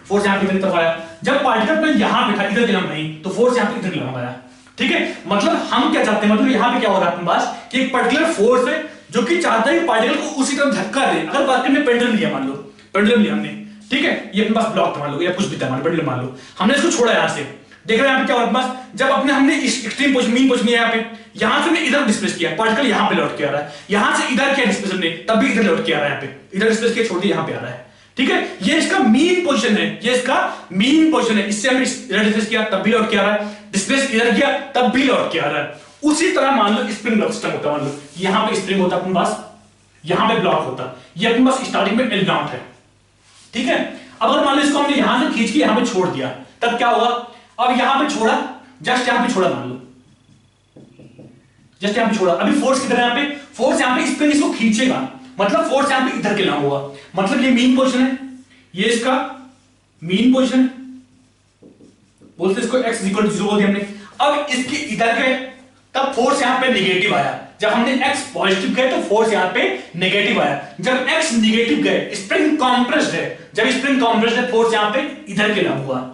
फोर्स यहां पे इधर की तरफ आया, जब पार्टिकल में यहां पे था इधर की तरफ नहीं, तो फोर्स यहां पे इधर की तरफ आया, ठीक है। मतलब हम क्या चाहते हैं, मतलब यहां पे क्या हो रहा है अपने पास कि एक पर्टिकुलर फोर्स है जो कि चाहता है कि पार्टिकल को उसी तरफ धक्का दे। अगर पार्टिकल ने पेंडुलम लिया, मान लो पेंडुलम लिया हमने, ठीक है, ये अपने पास ब्लॉक था मान लो, या कुछ भी था, मान पेंडुलम मान लो, हमने इसको छोड़ा यहां से, देख रहे हैं यहां पे क्या हो रहा है पास, जब अपने हमने एक्सट्रीम पोजीशन, मीन पोजीशन यहां पे, यहां से हमने इधर डिस्प्लेस किया, पार्टिकल यहां पे लौट के आ रहा है, यहां से इधर किया डिस्प्लेस हमने, तब भी इधर लौट के आ रहा है, यहां पे इधर डिस्प्लेस किया, छोड़ दिया, यहां पे आ रहा है, ठीक है। ये इसका मीन पोजीशन है, ये इसका मीन पोजीशन है, इससे हमने इधर डिस्प्लेस किया तब भी लौट के आ रहा है, डिस्प्लेस इधर किया तब भी लौट के आ रहा है। उसी तरह मान लो स्प्रिंग ब्लॉक सिस्टम होता, मान लो यहां पे स्प्रिंग होता अपने पास, यहां पे ब्लॉक होता, ये अपने पास स्टार्टिंग में एल ग्राउंड है, ठीक है। अगर मान लो इसको हमने यहां से खींच के यहां पे छोड़ दिया, तब क्या होगा, अब यहां पे छोड़ा, जस्ट यहां पे छोड़ा, मान लो जस्ट यहां पे छोड़ा, अभी फोर्स किधर है, यहां पे फोर्स यहां पे स्प्रिंग इसको खींचेगा, मतलब फोर्स यहां पे इधर के नाम होगा, मतलब ये मीन पोजीशन है, ये इसका मीन पोजीशन है, बोलते इसको x इक्वल टू 0 बोल दिया हमने। अब इसके इधर गए तब फोर्स यहां पे नेगेटिव आया, जब हमने x पॉजिटिव गए तो फोर्स यहां पे नेगेटिव आया, जब x नेगेटिव गए स्प्रिंग कॉम्प्रेस्ड है, जब स्प्रिंग कॉम्प्रेस्ड है फोर्स यहां पे इधर के नाम हुआ,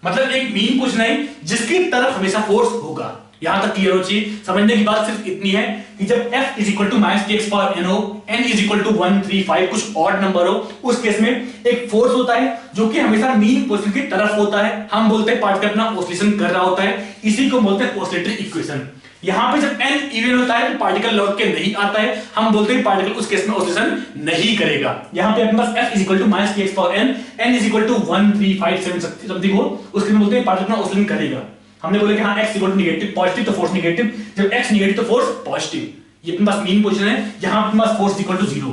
मतलब एक मीन पोजीशन है जिसकी तरफ हमेशा फोर्स होगा। यहां तक क्लियर हो चाहिए, समझने की बात सिर्फ इतनी है कि जब f is equal to minus k x power n हो, n इज इक्वल टू 1 3 5 कुछ ऑड नंबर हो, उस केस में एक फोर्स होता है जो कि हमेशा मीन पोजीशन की तरफ होता है, हम बोलते हैं पार्टिकल अपना ऑसिलेशन कर रहा होता है, इसी को बोलते हैं ऑसिलेटरी इक्वेशन। यहां पे जब n इवन होता है तो पार्टिकल लौट के नहीं आता है, हम बोलते हैं पार्टिकल उस केस में ऑसिलेशन नहीं करेगा। यहां पे अपने पास f is equal to minus k x power n, n is equal to 1 3 5 7 something हो, उसके में बोलते हैं पार्टिकल अपना ऑसिलेशन करेगा। हमने बोला कि हाँ x equal to negative, positive तो फोर्स नेगेटिव, जब x नेगेटिव तो फोर्स पॉजिटिव, ये अपने पास मीन पोजीशन है, यहां अपने पास फोर्स इक्वल टू 0,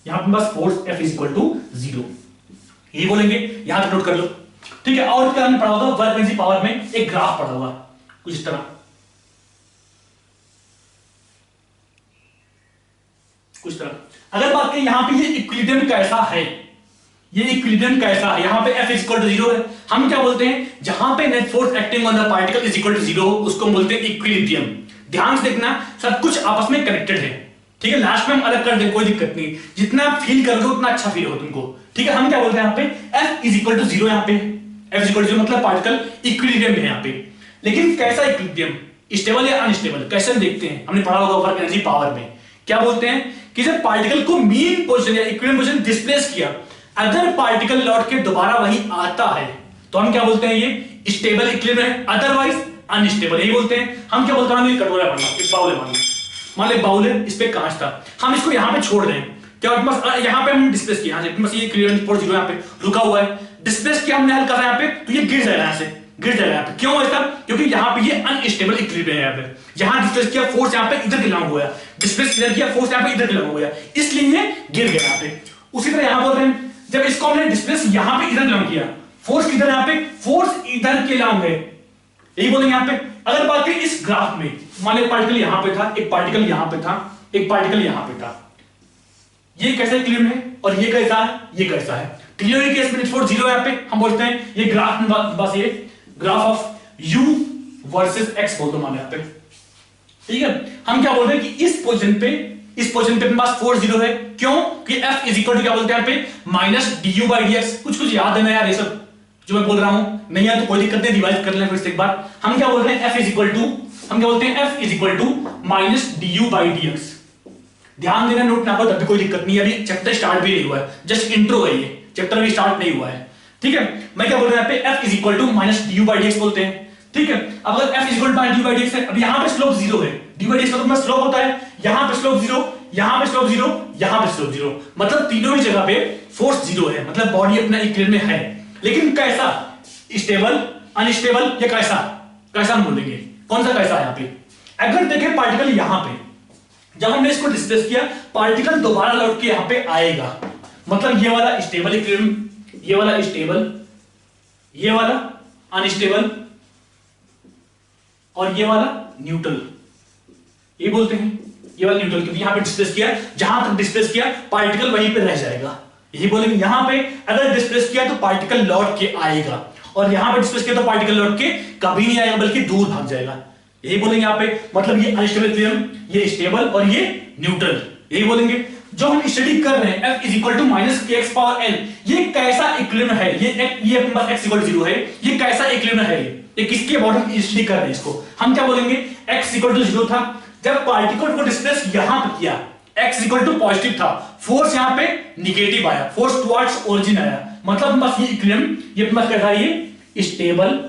यहां पे बस force F is equal to 0, यही बोलेंगे, यहां तक नोट कर लो। ठीक है, और क्या हमने पढ़ा होगा, वर्क एनर्जी पावर में एक ग्राफ पढ़ा होगा कुछ इस तरह, कुछ तरह। अगर बात करें यहां पे ये इक्विलिब्रियम कैसा है, ये इक्विलिब्रियम कैसा है, यहां पे F इज इक्वल टू 0 है, हम क्या बोलते हैं, जहां पे net force acting on the particle is equal to 0 उसको हम बोलते हैं इक्विलिब्रियम। ध्यान से देखना, सब कुछ आपस में कनेक्टेड है। ठीक है, लास्ट में हम अलग कर दें, कोई दिक्कत नहीं, जितना आप फील करोगे उतना अच्छा फील हो तुमको। ठीक है, हम क्या बोलते हैं यहाँ पे F इज इक्वल टू 0, यहाँ पे F इज इक्वल टू 0 मतलब पार्टिकल इक्विलिब्रियम है यहाँ पे। लेकिन कैसा इक्विलिब्रियम, स्टेबल या अनस्टेबल, कैसे हम देखते हैं, हमने पढ़ा होगा वर्क एनर्जी पावर में, क्या बोलते हैं कि जब पार्टिकल को मीन पोजीशन या इक्विलिब्रियम पोजीशन डिस्प्लेस किया, अगर पार्टिकल लौट के दोबारा वही आता है तो हम क्या बोलते हैं, ये स्टेबल इक्विलिब्रियम है, अदरवाइज अनस्टेबल, यही बोलते हैं। हम क्या बोलते हैं, कटोरा मान लो, एक बाउल है, मान लो एक बाउल है, इस पे कांच था, हम इसको यहां पे छोड़ दें, क्या बस यहां पे हम डिस्प्लेस किया, बस ये इक्विलिब्रियम फोर्स 0 यहां पे रुका हुआ है, डिस्प्लेस किया हमने हल्का सा यहां पे, तो ये गिर जाएगा, यहां से गिर जाएगा यहां पे। क्यों ऐसा, क्योंकि यहां पे ये अनस्टेबल इक्विलिब्रियम है, यहां पे जहां डिस्प्लेस किया फोर्स यहां पे इधर लागू हुआ है, डिस्प्लेस इधर किया फोर्स यहां पे इधर लागू हुआ है, इसलिए ये गिर गया यहां पे। उसी तरह यहां बोल रहे हैं, जब इसको हमने डिस्प्लेस यहां पे इधर लागू किया, फोर्स किधर, यहां पे फोर्स इधर के लागू है, यही बोलेंगे यहां पे। अगर बात करें इस ग्राफ में, मान लो पार्टिकल यहां पे था, एक पार्टिकल यहां पे था, एक पार्टिकल यहां पे था, ये कैसा इक्विलिब्रियम है और ये कैसा है, ये कैसा है। क्लियर केस में फोर्स 0 यहां पे, हम बोलते हैं ये ग्राफ में बस ये graph of u versus x बोल दो मान यहां पे। ठीक है, हम क्या बोल रहे हैं कि इस पोजीशन पे अपने पास फोर्स 0 है, क्यों कि F इज इक्वल टू क्या बोलते हैं यहां पे माइनस du/dx। कुछ याद है ना यार, ये सब जो मैं बोल रहा हूं, नहीं यार तो कोई दिक्कत नहीं, रिवाइज कर लें फिर से एक बार। हम क्या बोल रहे हैं, F इज इक्वल टू, हम क्या बोलते हैं, F is equal to minus du/dx। ध्यान देना नोट ना करो, तब भी कोई दिक्कत नहीं है, अभी चैप्टर स्टार्ट भी नहीं हुआ है, जस्ट इंट्रो है, ये चैप्टर भी स्टार्ट नहीं हुआ है। ठीक है, मैं क्या बोल रहा हूं यहाँ पे F is equal to minus du/dx बोलते हैं। ठीक है, अब अगर F is equal to du/dx है, अब यहाँ पे स्लोप 0 है, du/dx मतलब स्लोप होता है, यहाँ पे स्लोप 0, यहाँ पे स्लोप 0, यहाँ पे स्लोप 0, मतलब तीनों ही जगह पे फोर्स 0 है, मतलब बॉडी अपना इक्विलिब्रियम में है। लेकिन कैसा, स्टेबल, अनस्टेबल या कैसा, कैसा हम बोलेंगे, कौन सा कैसा है यहाँ पे। अगर देखें पार्टिकल यहाँ पे, जब हमने इसको डिस्प्लेस किया, पार्टिकल दोबारा लौट के यहाँ पे आएगा, मतलब ये वाला स्टेबल इक्विलिब्रियम, ये वाला स्टेबल, ये वाला अनस्टेबल और ये वाला न्यूट्रल, ये बोलते हैं ये वाला न्यूट्रल, क्योंकि यहां पे डिस्प्लेस किया, जहां तक डिस्प्लेस किया पार्टिकल वहीं पे रह जाएगा, यही बोलेंगे। यहां पे अगर डिस्प्लेस किया तो पार्टिकल लौट के आएगा, और यहां पे डिस्प्लेस किया तो पार्टिकल लौट के कभी नहीं आएगा बल्कि दूर भाग जाएगा, यही बोलेंगे यहां पे। मतलब ये अनस्टेबल इक्विलिब्रियम, ये स्टेबल और ये न्यूट्रल, यही बोलेंगे। जो हम स्टडी कर रहे हैं F is equal to minus k x power n, ये कैसा इक्विलिब्रियम है, ये अपने पास x इक्वल टू 0 है, ये कैसा इक्विलिब्रियम है, ये किसके अबाउट हम स्टडी कर रहे हैं इसको, हम क्या बोलेंगे, x इक्वल टू 0 था, जब पार्टिकल को डिस्प्लेस यहां पे किया, x इक्वल टू पॉजिटिव था, फोर्स यहां पे निगेटिव आया, फोर्स टुवर्ड्स ओरिजिन आया, मतलब बस ये इक्विलिब्रियम, ये अपने पास कैसा है, ये स्टेबल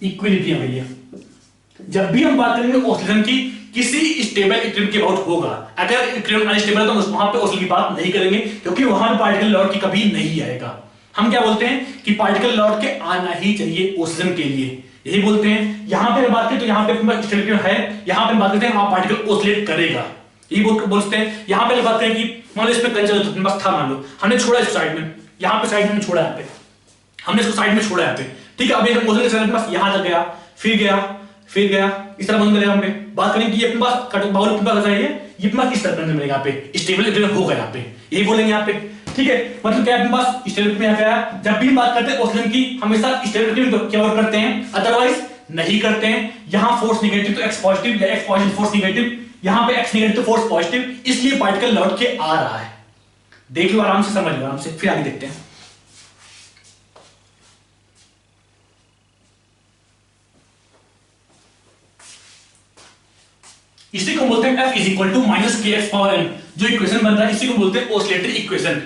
इक्विलिब्रियम है ये। जब भी हम बात करेंगे ऑसिलेशन की, किसी स्टेबल इक्विलिब्रियम के अबाउट होगा, अगर इक्विलिब्रियम अनस्टेबल है तो वहां पे ऑसिलेशन की बात नहीं करेंगे, क्योंकि वहां पे पार्टिकल लौट के कभी नहीं आएगा। हम क्या बोलते हैं कि पार्टिकल लौट के आना ही चाहिए ऑसिलेशन के लिए, यही बोलते हैं। यहां पे बात करें तो यहां पे स्टेबल इक्विलिब्रियम है, यहां पे बात करते हैं वहां पार्टिकल ऑसिलेट करेगा, यही बोलते हैं। यहां पे बात करें कि मान लो इसमें कंचन बस था, मान लो हमने छोड़ा इस साइड में, यहां पे साइड में छोड़ा, यहाँ पे हमने इसको साइड में छोड़ा यहाँ पे, ठीक है। अब ये ऑसिलेशन बस यहां तक गया, फिर गया, फिर गया, इस तरह बंद करेगा। हम पे बात करें कि ये अपने पास कट बाउल अपने पास है, ये अपने पास इस तरह बंद मिलेगा, यहाँ पे स्टेबल इक्विलिब्रियम होगा, यहाँ पे यही बोलेंगे यहाँ पे, ठीक है। मतलब क्या अपने पास स्टेबल इक्विलिब्रियम यहाँ पे आया। जब भी बात करते हैं ऑसिलेशन की, हमेशा स्टेबल इक्विलिब्रियम क्या वर्क करते हैं, अदरवाइज नहीं करते हैं। यहां फोर्स निगेटिव तो एक्स पॉजिटिव, या एक्स पॉजिटिव फोर्स निगेटिव, यहां पे एक्स निगेटिव तो फोर्स पॉजिटिव, इसलिए पार्टिकल लौट के आ रहा है। देख लो आराम से, समझ लो आराम से, फिर आगे देखते हैं। इसी को बोलते हैं F is equal to minus k x power n, जो इक्वेशन बन रहा है इसी को बोलते हैं ऑसिलेटरी इक्वेशन,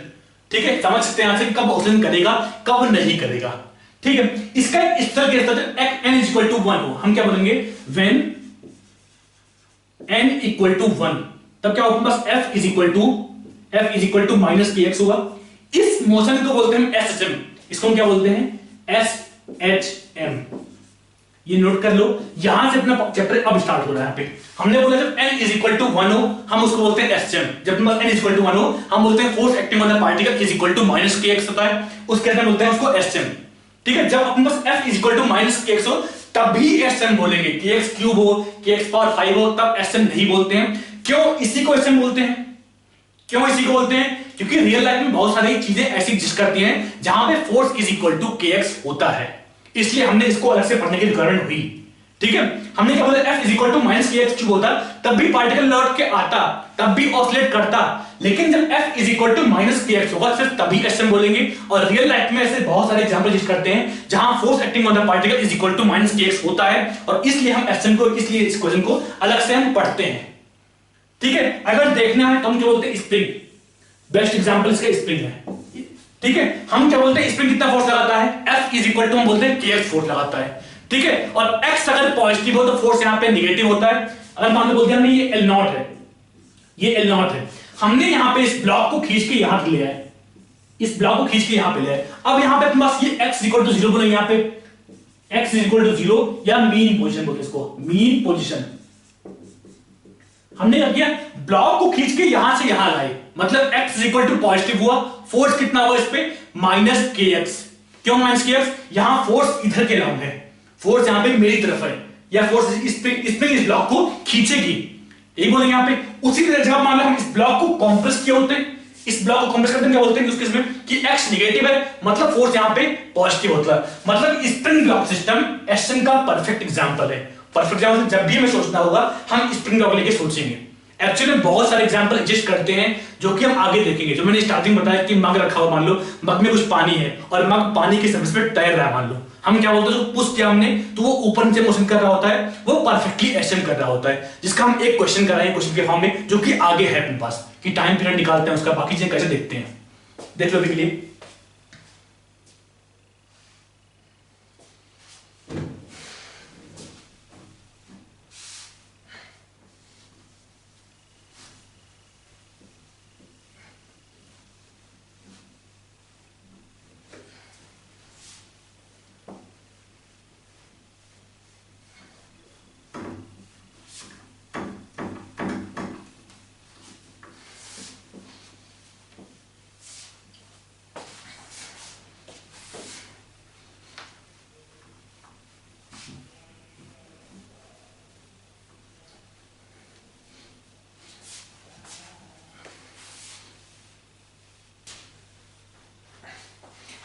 ठीक है। समझ सकते हैं यहां से कब ऑसिलेशन करेगा कब नहीं करेगा, ठीक है। इसका इस तरह के साथ n इज इक्वल टू 1 हो, हम क्या बोलेंगे, व्हेन n इक्वल टू 1, तब क्या होगा, बस F is equal to minus k x होगा। इस मोशन को बोलते हैं SHM, इसको हम क्या बोलते हैं, SHM। ये नोट कर लो, यहां से अपना चैप्टर अब स्टार्ट हो रहा है। यहाँ पे हमने बोला जब n इज इक्वल टू 1 हो हम उसको बोलते हैं एसएम, जब n इज इक्वल टू 1 हो हम बोलते हैं force acting on the particle is equal to minus kx होता है, उसके अंदर बोलते हैं उसको एसएम। ठीक है, जब अपने पास f is equal to minus kx हो तब भी एसएम बोलेंगे, kx क्यूब हो kx पावर 5 हो तब एसएम नहीं बोलते हैं। क्यों इसी को एसएम बोलते हैं? क्यों इसी को बोलते हैं? क्योंकि रियल लाइफ में बहुत सारी चीजें ऐसी एग्जिस्ट करती हैं जहां पे force is equal to kx होता है, इसलिए हमने इसको अलग से पढ़ने की रिक्वायरमेंट हुई। ठीक है, हमने क्या बोला f is equal to minus kx cube होता तब भी पार्टिकल लौट के आता, तब भी ऑसिलेट करता, लेकिन जब f is equal to minus kx होगा सिर्फ तभी एसएम बोलेंगे। और रियल लाइफ में ऐसे बहुत सारे एग्जांपल एग्जिस्ट करते हैं जहां force acting on the particle is equal to minus kx होता है और इसलिए हम एसएम को, इसलिए इस क्वेश्चन को अलग से हम पढ़ते हैं। ठीक है, अगर देखना है तो हम क्या बोलते हैं स्प्रिंग, बेस्ट एग्जांपल इसका स्प्रिंग है। ठीक है, हम क्या बोलते हैं स्प्रिंग कितना फोर्स लगाता है, F इज इक्वल टू हम बोलते हैं kx फोर्स लगाता है। ठीक है, और x अगर पॉजिटिव हो तो फोर्स यहां पे नेगेटिव होता है। अगर मान लो बोलते हैं हमने ये L0 है, ये L0 है, हमने यहां पे इस ब्लॉक को खींच के यहां लिया है, इस ब्लॉक को खींच के यहां पे लिया है। अब यहां पे अपने पास ये x इक्वल टू 0 बोलेंगे, यहां पे x इक्वल टू 0 या मीन पोजीशन बोलते हैं इसको, मीन पोजीशन। हमने क्या किया, ब्लॉक को खींच के यहां से यहां लाए, मतलब x इक्वल टू पॉजिटिव हुआ, फोर्स कितना हुआ इस पे माइनस kx। क्यों माइनस kx? यहां फोर्स इधर के नाम है, फोर्स यहां पे मेरी तरफ है, या फोर्स इस पे इस ब्लॉक को खींचेगी, यही बोलेंगे यहां पे। उसी तरह जब मान लो हम इस ब्लॉक को कॉम्प्रेस किए होते हैं, इस ब्लॉक को कॉम्प्रेस करते हैं क्या बोलते हैं उस केस में कि x नेगेटिव है, मतलब फोर्स यहां पे पॉजिटिव होता है। मतलब स्प्रिंग ब्लॉक सिस्टम एसएम का परफेक्ट एग्जांपल है। परफेक्ट एग्जांपल जब भी हमें सोचना होगा हम स्प्रिंग ब्लॉक लेके सोचेंगे। एक्चुअली बहुत सारे एग्जांपल एग्जिस्ट करते हैं जो कि हम आगे देखेंगे। जो मैंने स्टार्टिंग बताया कि मग रखा हुआ, मान लो मग में कुछ पानी है और मग पानी की सरफेस पे तैर रहा है, मान लो हम क्या बोलते हैं, जो पुश किया हमने तो वो ऊपर नीचे मोशन कर रहा होता है, वो परफेक्टली एसएम कर रहा होता है, जिसका हम एक क्वेश्चन कराएंगे क्वेश्चन के फॉर्म में, जो कि आगे है अपने पास कि टाइम पीरियड निकालते हैं उसका, बाकी चीजें कैसे देखते हैं देख लो अभी के लिए।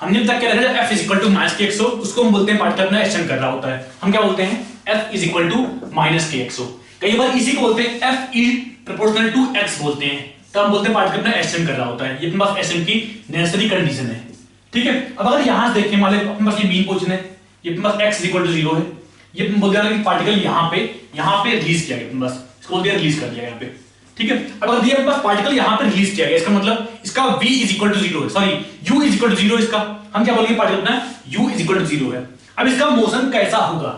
हमने अब तक क्या रखा है, f is equal to minus kx हो, उसको हम बोलते हैं पार्टिकल अपना एक्शन कर रहा होता है, हम क्या बोलते हैं f is equal to minus kx हो। कई बार इसी को बोलते हैं f is proportional to x बोलते हैं, तो हम बोलते हैं पार्टिकल अपना एक्शन कर रहा होता है। ये अपने पास एक्शन की नेसेसरी कंडीशन है। ठीक है, अब अगर यहां से देखें, मान लो अपने पास ये मीन पोजीशन है, ये अपने पास x इज इक्वल टू 0 है, ये बोल दिया कि पार्टिकल यहां पे रिलीज किया गया, अपने पास इसको बोल दिया रिलीज कर दिया यहां पे। ठीक है, अब अगर दिया अपने पास पार्टिकल यहां पे रिलीज किया गया, इसका मतलब इसका v इज इक्वल टू 0 है, sorry u is equal to 0 इसका, हम क्या बोलेंगे पार्टिकल अपना u इज इक्वल टू 0 है। अब इसका मोशन कैसा होगा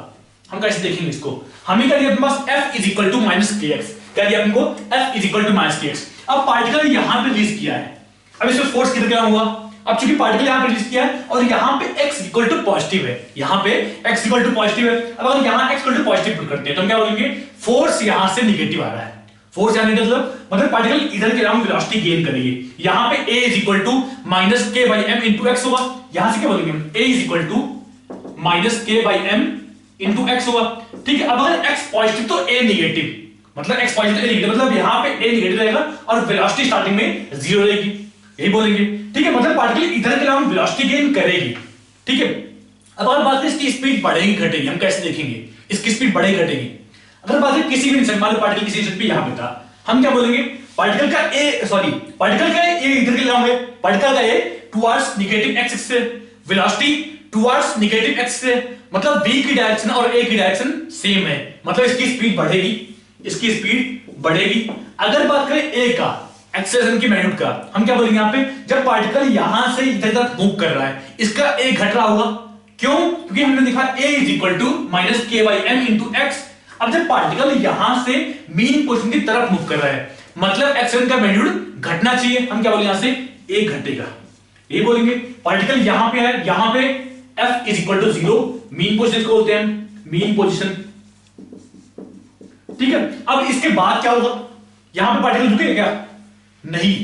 हम कैसे देखेंगे इसको, हमें क्या दिया अपने पास f is equal to minus kx, क्या दिया हमको f is equal to minus kx। अब पार्टिकल यहां पे रिलीज किया है, अब इसमें फोर्स कितना क्या हुआ, अब चूंकि पार्टिकल यहां पे रिलीज किया है और यहां पे x इक्वल टू पॉजिटिव है, यहां पे x इक्वल टू पॉजिटिव है, अब अगर यहां x equal to positive put करते हैं तो हम क्या बोलेंगे फोर्स यहां से नेगेटिव आ रहा है, फोर्स यानी मतलब पार्टिकल इधर के अराउंड वेलोसिटी गेन करेगी। यहां पे a is equal to minus k by m into x होगा, यहां से क्या बोलेंगे a is equal to minus k by m into x होगा। ठीक है, अब अगर x पॉजिटिव तो a नेगेटिव, मतलब x पॉजिटिव a नेगेटिव, मतलब यहां पे a नेगेटिव रहेगा और वेलोसिटी स्टार्टिंग में 0 रहेगी, यही बोलेंगे। ठीक है, मतलब पार्टिकल इधर के अराउंड वेलोसिटी गेन करेगी। ठीक है, अब अगर बात करें इसकी स्पीड बढ़ेगी घटेगी, हम कैसे देखेंगे इसकी स्पीड बढ़ेगी घटेगी। अगर बात करें किसी भी इंसान, मान लो पार्टिकल किसी इंसान पे यहां पे था, हम क्या बोलेंगे पार्टिकल का a इधर के अराउंड है, पार्टिकल का a टुवर्ड्स नेगेटिव x से, वेलोसिटी टुवर्ड्स नेगेटिव x से, मतलब v की डायरेक्शन और a की डायरेक्शन सेम है, मतलब इसकी स्पीड बढ़ेगी, इसकी स्पीड बढ़ेगी। अगर बात करें a का एक्सेलरेशन की मैग्नीट्यूड का, हम क्या बोलेंगे यहां पे जब पार्टिकल यहां से इधर तक मूव कर रहा है इसका a घट रहा होगा, क्यों, क्योंकि हमने देखा a is equal to minus k by m into x. अब जब पार्टिकल यहां से मीन पोजीशन की तरफ मूव कर रहा है मतलब एक्सेलरेशन का मैग्नीट्यूड घटना चाहिए, हम क्या बोलेंगे यहां से a घटेगा, ये बोलेंगे। पार्टिकल यहां पे है, यहां पे f is equal to 0 mean position को बोलते हैं, मीन पोजीशन। ठीक है, अब इसके बाद क्या होगा, यहां पे पार्टिकल रुकेगा क्या? नहीं।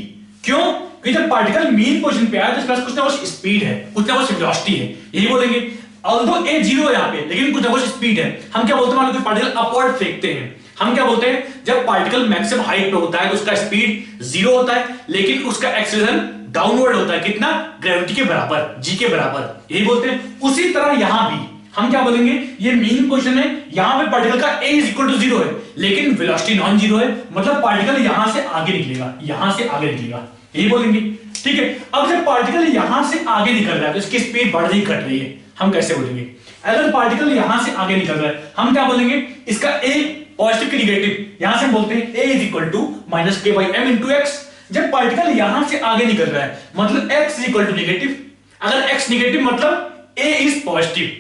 क्यों? क्योंकि जब पार्टिकल मीन पोजीशन पे आया तो इसके पास कुछ ना कुछ स्पीड है, कुछ ना कुछ वेलोसिटी है, यही बोलेंगे। ऑल्दो ए जीरो है यहाँ पे, लेकिन कुछ ना कुछ स्पीड है। हम क्या बोलते हैं, मान लो पार्टिकल अपवर्ड फेंकते हैं, हम क्या बोलते हैं, जब पार्टिकल मैक्सिमम हाइट पे होता है तो उसका स्पीड जीरो होता है, लेकिन उसका एक्सेलरेशन डाउनवर्ड होता है, कितना? ग्रेविटी के बराबर, जी के बराबर, यही बोलते हैं। उसी तरह यहां भी हम क्या बोलेंगे, ये मीन पोजीशन है, यहां पे पार्टिकल का a is equal to zero है, लेकिन वेलोसिटी नॉन जीरो है, मतलब पार्टिकल यहां से आगे निकलेगा, यहां से आगे निकलेगा, यही बोलेंगे। ठीक है, अब जब पार्टिकल यहां से आगे निकल रहा है तो इसकी स्पीड बढ़ रही घट रही है, हम कैसे बोलेंगे? अगर पार्टिकल यहां से आगे निकल रहा है, हम क्या बोलेंगे, इसका a पॉजिटिव की नेगेटिव, यहां से हम बोलते हैं a is equal to minus k by m into x. जब पार्टिकल यहां से आगे निकल रहा है मतलब x is equal to negative, अगर x नेगेटिव मतलब a is positive,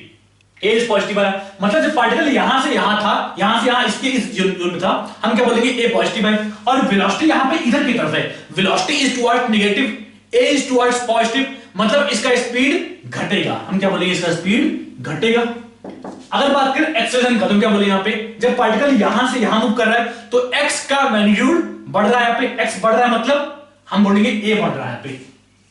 a is positive है, मतलब जब पार्टिकल यहां से यहां था, यहां से यहां इसके इस जोन में था, हम क्या बोलेंगे, a पॉजिटिव है, और वेलोसिटी यहां पे इधर की तरफ है, velocity is towards negative, a is towards positive, मतलब इसका स्पीड घटेगा, हम क्या बोलेंगे, इसका स्पीड घटेगा। अगर बात करें एक्सेलरेशन का तो क्या बोले, यहां पे जब पार्टिकल यहां से यहां मूव कर रहा है तो x का मैग्नीट्यूड बढ़ रहा है, यहां पे x बढ़ रहा है, मतलब हम बोलेंगे a बढ़ रहा है, यहां पे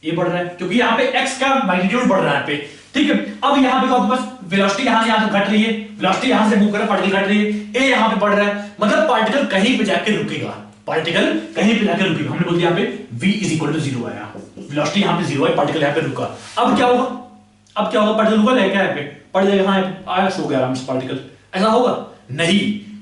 a बढ़ रहा है, क्योंकि यहां पे x का मैग्नीट्यूड बढ़ रहा है पे। ठीक है, अब यहां पे आपके पास वेलोसिटी यहां से यहां तक घट रही है, वेलोसिटी यहां से मूव कर रहा है, पार्टिकल घट रही है, a यहां पे बढ़ रहा है, मतलब पार्टिकल कहीं पे जाके रुकेगा, पार्टिकल कहीं पे जाके रुकेगा। हमने बोल दिया यहां पे v is equal to zero आया, वेलोसिटी यहां पे जीरो है, पार्टिकल यहां पे रुका। अब क्या होगा, अब क्या होगा, पार्टिकल रुका है क्या, यहां पे पड़ जाएगा, हाँ आया, सो गया आराम से पार्टिकल, ऐसा होगा नहीं।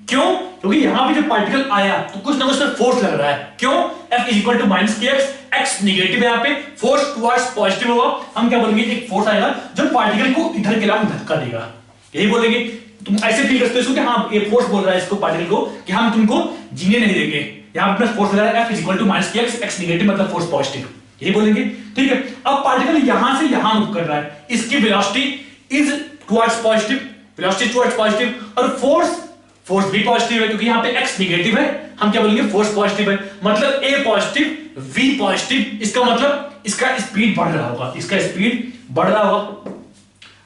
क्यों? क्योंकि यहां पे जब पार्टिकल आया तो कुछ ना कुछ फोर्स लग रहा है। क्यों? F is equal to minus k x, x negative है, यहां पे फोर्स टुवर्ड्स पॉजिटिव होगा, हम क्या बोलेंगे, एक फोर्स आएगा जो पार्टिकल को इधर के तरफ धक्का देगा, यही बोलेंगे। तुम ऐसे फील करते हो कि हाँ ये फोर्स बोल रहा है इसको, पार्टिकल को, कि हम तुमको जीने नहीं देंगे, यहां पे फोर्स लग रहा है, F is equal to minus k x, x negative मतलब फोर्स पॉजिटिव, यही बोलेंगे। ठीक है, अब पार्टिकल यहां से यहां मूव कर रहा है, इसकी velocity is towards positive, velocity towards positive, और फोर्स भी पॉजिटिव है, क्योंकि यहां पे x नेगेटिव है, हम क्या बोलेंगे, फोर्स पॉजिटिव है, मतलब a पॉजिटिव v पॉजिटिव, इसका मतलब इसका स्पीड बढ़ रहा होगा, इसका स्पीड बढ़ रहा होगा।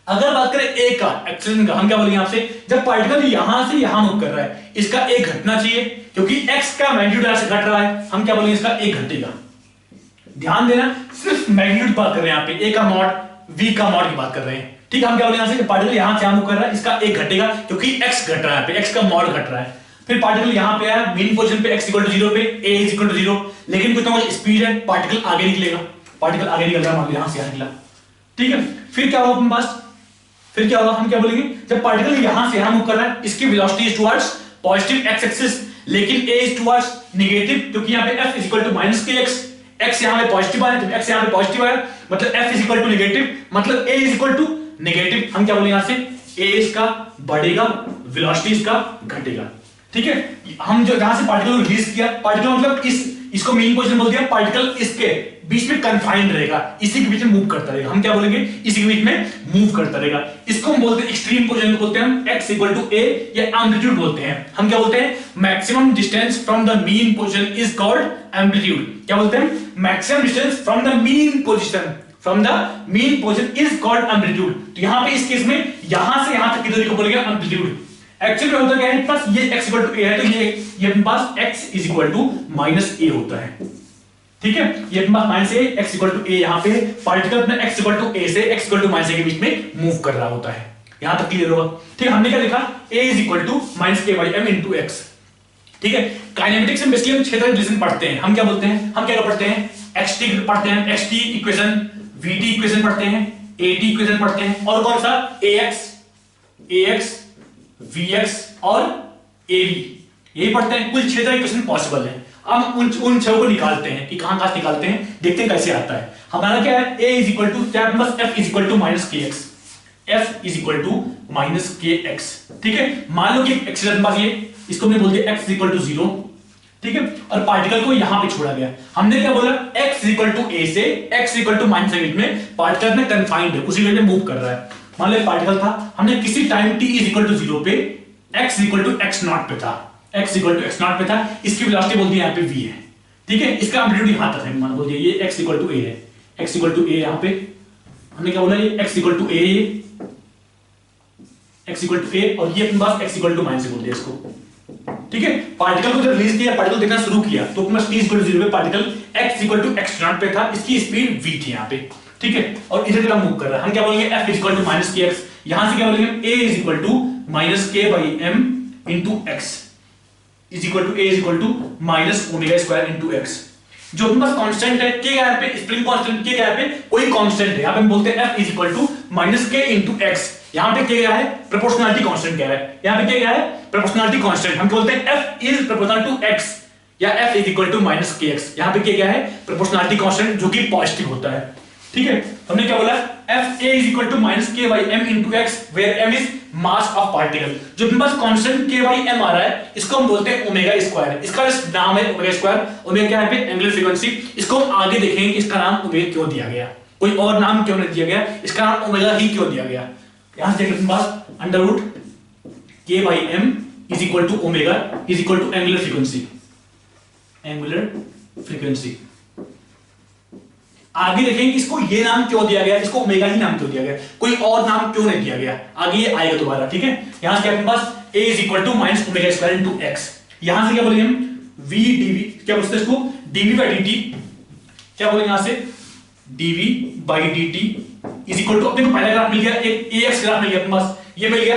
अगर बात करें a का एक्सेलरेशन का, हम क्या बोलेंगे आपसे, जब पार्टिकल यहां से यहां मूव कर रहा है इसका a घटना चाहिए, क्योंकि x का मैग्नीट्यूड यहां से घट रहा है, हम क्या बोलेंगे, इसका a घटेगा। ध्यान देना, सिर्फ मैग्नीट्यूड बात कर रहे हैं यहाँ पे, a का मॉड v का मॉड की बात कर रहे हैं। ठीक है, हम क्या बोलेंगे यहां से, पार्टिकल यहां से मूव कर रहा है, इसका a घटेगा, क्योंकि x घट रहा है पे, x का मॉड घट रहा है। फिर पार्टिकल यहां पे आया मीन पोजीशन पे, x इक्वल टू 0 पे, a इज इक्वल टू 0, लेकिन कुछ ना कुछ स्पीड है, पार्टिकल आगे निकलेगा, पार्टिकल आगे निकल रहा है, मान लो यहां से यहां निकला। ठीक है, फिर क्या होगा अपने पास, फिर क्या होगा, हम क्या बोलेंगे, जब पार्टिकल यहां से यहां मूव कर रहा है, इसकी velocity is towards positive x axis, लेकिन a इज टुवर्ड्स नेगेटिव, क्योंकि यहां पे f is equal to minus k x, x यहां पे पॉजिटिव आया, तो x यहां पे पॉजिटिव आया, मतलब f is equal to negative, मतलब a is equal to negative, हम क्या बोलेंगे यहां से, a इसका बढ़ेगा, वेलोसिटी इसका घटेगा। ठीक है, हम जो जहां से पार्टिकल को रिलीज किया, पार्टिकल मतलब इसको मीन पोजीशन बोल दिया, पार्टिकल इसके बीच में कन्फाइंड रहेगा, इसी के बीच में मूव करता रहेगा, हम क्या बोलेंगे, इसी के बीच में मूव करता रहेगा। इसको हम बोलते हैं एक्सट्रीम पोजीशन को बोलते हैं हम x इक्वल टू a, या एम्पलीट्यूड बोलते हैं, हम क्या बोलते हैं, maximum distance from the mean position is called amplitude. क्या बोलते हैं, maximum distance from the mean position, from the mean position is called amplitude. तो यहां पे इस केस में यहां से यहां तक की दूरी को बोलेंगे एम्पलीट्यूड। एक्चुअली होता क्या है, प्लस ये x इक्वल टू a है, तो ये अपने पास x is equal to minus a होता है। ठीक है, ये अपने पास minus a, x equal to a, यहां पे पार्टिकल अपने x इक्वल टू a से x equal to minus a के बीच में मूव कर रहा होता है। यहां तक क्लियर होगा। ठीक है, हमने क्या देखा, a is equal to minus k by m into x. ठीक है, काइनेमेटिक्स में बेसिकली हम 6 तरह के रिलेशन पढ़ते हैं, हम क्या बोलते हैं, हम क्या पढ़ते हैं, xt पढ़ते हैं, xt इक्वेशन, vt इक्वेशन पढ़ते हैं, at इक्वेशन पढ़ते हैं, और कौन सा, ax, vx और av, यही पढ़ते हैं। कुल 6 तरह के इक्वेशन पॉसिबल है। अब उन 6 को निकालते हैं कि कहां कहां निकालते हैं, देखते हैं कैसे आता है। हमारा क्या है, a is equal to f is equal to minus k x, f is equal to minus k x. ठीक है, मान लो कि एक्सेलरेशन पास ये, इसको हमने बोल दिया x इज इक्वल टू 0। ठीक है, और पार्टिकल को यहां पे छोड़ा गया, हमने क्या बोला, x is equal to a से x equal to minus k बीच में पार्टिकल में कन्फाइंड है, उसी में मूव कर रहा है। मान लो पार्टिकल था, हमने किसी time t is equal to 0 पे x equal to x naught पे था, x equal to x naught पे था, इसकी वेलोसिटी बोल दी यहाँ पे v है। ठीक है, इसका एम्पलीट्यूड यहां तक है, मान बोल दिया ये x इक्वल टू a है, x इक्वल टू a, यहां पे हमने क्या बोला, ये x equal to a, x equal to a, और ये अपने पास x इक्वल टू माइनस बोल दिया इसको। ठीक है, पार्टिकल को जब रिलीज किया, पार्टिकल देखना शुरू किया, तो अपने पास t इक्वल टू 0 पे particle x equal to x naught पे था, इसकी स्पीड v थी यहाँ पे। ठीक है, और इधर तरफ मूव कर रहा है, हम क्या बोलेंगे f equal to minus k x, यहां से क्या बोलेंगे a is equal to minus k by m into x is equal to a is equal to minus omega square into x. जो अपने पास कांस्टेंट है के यहाँ पे, स्प्रिंग कांस्टेंट के यहाँ पे कोई कांस्टेंट है, यहाँ पे हम बोलते हैं f is equal to minus k into x. यहाँ पे क्या है, प्रोपोर्शनलिटी कांस्टेंट क्या है, यहाँ पे क्या है, प्रोपोर्शनलिटी कांस्टेंट। हम बोलते हैं f is proportional to x या f is equal to minus k x. यहाँ पे क्या है, प्रोपोर्शनलिटी कांस्टेंट जो कि पॉजिटिव होता है। ठीक है, हमने क्या बोला, f a is equal to minus k by m into x, where m is mass of particle. जो अपने पास कांस्टेंट के बाई एम आ रहा है, इसको हम बोलते हैं ओमेगा स्क्वायर। इसका नाम है ओमेगा स्क्वायर। ओमेगा क्या है, एंगुलर फ्रीक्वेंसी। इसको हम आगे देखेंगे कि इसका नाम ओमेगा क्यों दिया गया, कोई और नाम क्यों नहीं दिया गया, इसका नाम ओमेगा ही क्यों दिया गया। यहां से देखिए पास under root k by m is equal to omega is equal to angular frequency. Angular frequency आगे देखेंगे इसको ये नाम क्यों दिया गया, इसको ओमेगा ही नाम क्यों दिया गया, कोई और नाम क्यों नहीं दिया गया, आगे ये आएगा दोबारा। ठीक है, यहां से क्या अपने पास a is equal to minus omega square into x। यहां से क्या बोलेंगे हम v dv, क्या बोलते हैं इसको, dv बाई dt, क्या बोलेंगे यहां से dv by dt is equal to, अपने को पहला ग्राफ मिल गया, एक ax ग्राफ मिल गया अपने पास, ये मिल गया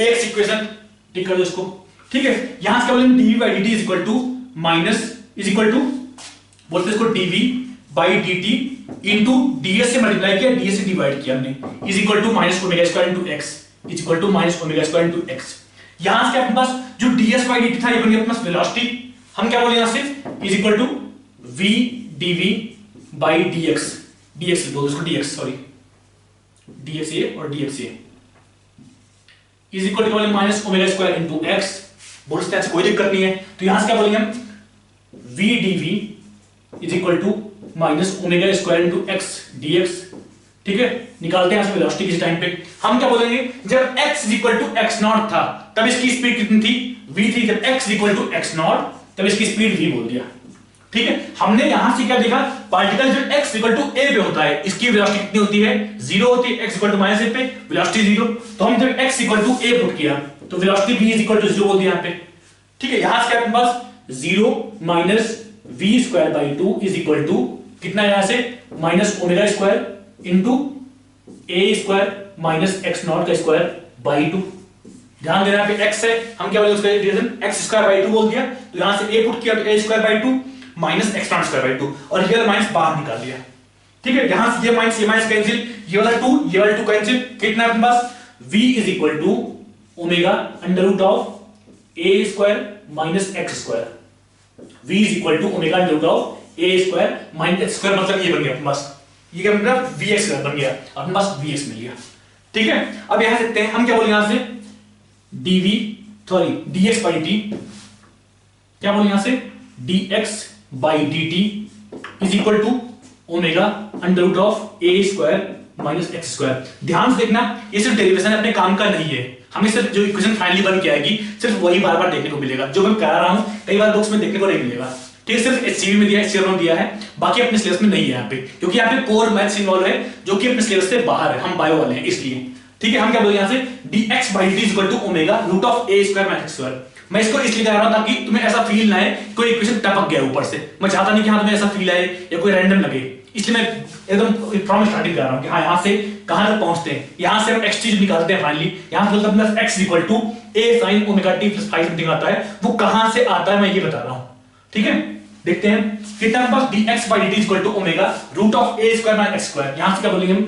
ax इक्वेशन। टिक कर दो इसको। ठीक है, यहां से क्या बोलेंगे dv by dt is equal to minus is equal to, बोलते हैं इसको dv by dt into ds से मल्टीप्लाई किया, ds से डिवाइड किया हमने, is equal to minus omega square into x is equal to minus omega square into x. यहां से अपने पास जो ds बाई dt था, ये बन गया अपने पास वेलोसिटी। हम क्या बोले यहां से, is equal to v dv by dx, dx बोल इसको dx, सॉरी dx ये और dx ये is equal to minus omega square into x. बोलते हैं कोई दिक्कत नहीं है, तो यहां से क्या बोलेंगे हम v dv is equal to minus omega square into x dx। ठीक है, निकालते हैं वेलोसिटी किस टाइम पे, हम क्या बोलेंगे, जब x is equal to x naught था तब इसकी स्पीड कितनी थी, v थी। जब x is equal to x naught तब इसकी स्पीड v बोल दिया। ठीक है, हमने यहां से क्या देखा, पार्टिकल जब x इक्वल टू a पे होता है, इसकी वेलोसिटी कितनी होती है, 0 होती है। x equal to minus a पे वेलोसिटी 0, तो हम जब x equal to a put किया तो velocity v is equal to 0 बोल दिया यहां पे। ठीक है, यहां से क्या अपने पास 0 minus v square by 2 is equal to कितना, यहां से minus omega square into a square minus x naught का स्क्वायर बाई 2। ध्यान देना पे x है, हम क्या बोले उसका रिलेशन x स्क्वायर बाई 2 बोल दिया, तो यहां से a पुट किया तो a square by 2 minus x not square by 2, और ये वाला माइनस बाहर निकाल दिया। ठीक है, यहां से ये माइनस कैंसिल, ये वाला 2 ये वाला 2 कैंसिल, कितना है अपने पास v is equal to omega under root of a square minus x square, v is equal to omega under root of a square minus x square, मतलब ये बन गया अपने पास, ये क्या बन गया, vx स्क्वायर बन गया, अपने पास vx मिल गया। ठीक है, अब यहां देखते हैं हम क्या बोले यहां से dv sorry dx by dt, क्या बोले यहां से dx by dt is equal to omega under root of a square minus x square. ध्यान से देखना, ये सिर्फ डेरिवेशन अपने काम का नहीं है, हमें सिर्फ जो इक्वेशन फाइनली बन के आएगी सिर्फ वही बार बार देखने को मिलेगा, जो मैं करा रहा हूं कई बार बुक्स में देखने को नहीं मिलेगा। ठीक है, सिर्फ एचसीवी में दिया है, एचसीआर में दिया है, बाकी अपने सिलेबस में नहीं है यहाँ पे, क्योंकि यहाँ पे कोर मैथ्स इन्वॉल्व है जो कि अपने सिलेबस से बाहर है, हम बायो वाले हैं इसलिए। ठीक है, हम क्या बोले यहाँ से dx by dt equal to omega root of a square minus x square. मैं इसको इसलिए कह रहा हूं ताकि तुम्हें ऐसा फील ना आए कोई इक्वेशन टपक गया ऊपर से, मैं चाहता नहीं कि हाँ तुम्हें ऐसा फील आए या कोई रैंडम लगे, इसलिए मैं एकदम फ्रॉम स्टार्टिंग कर रहा हूं कि हाँ यहां से कहां तक पहुंचते हैं, यहां से हम x चीज निकालते हैं फाइनली, यहां से मतलब x equal to a sin omega t plus phi something आता है, वो कहां से आता है मैं ये बता रहा हूं। ठीक है, देखते हैं कितना है पास dx by dt equal to omega root of a square minus x square. यहां से क्या बोलेंगे हम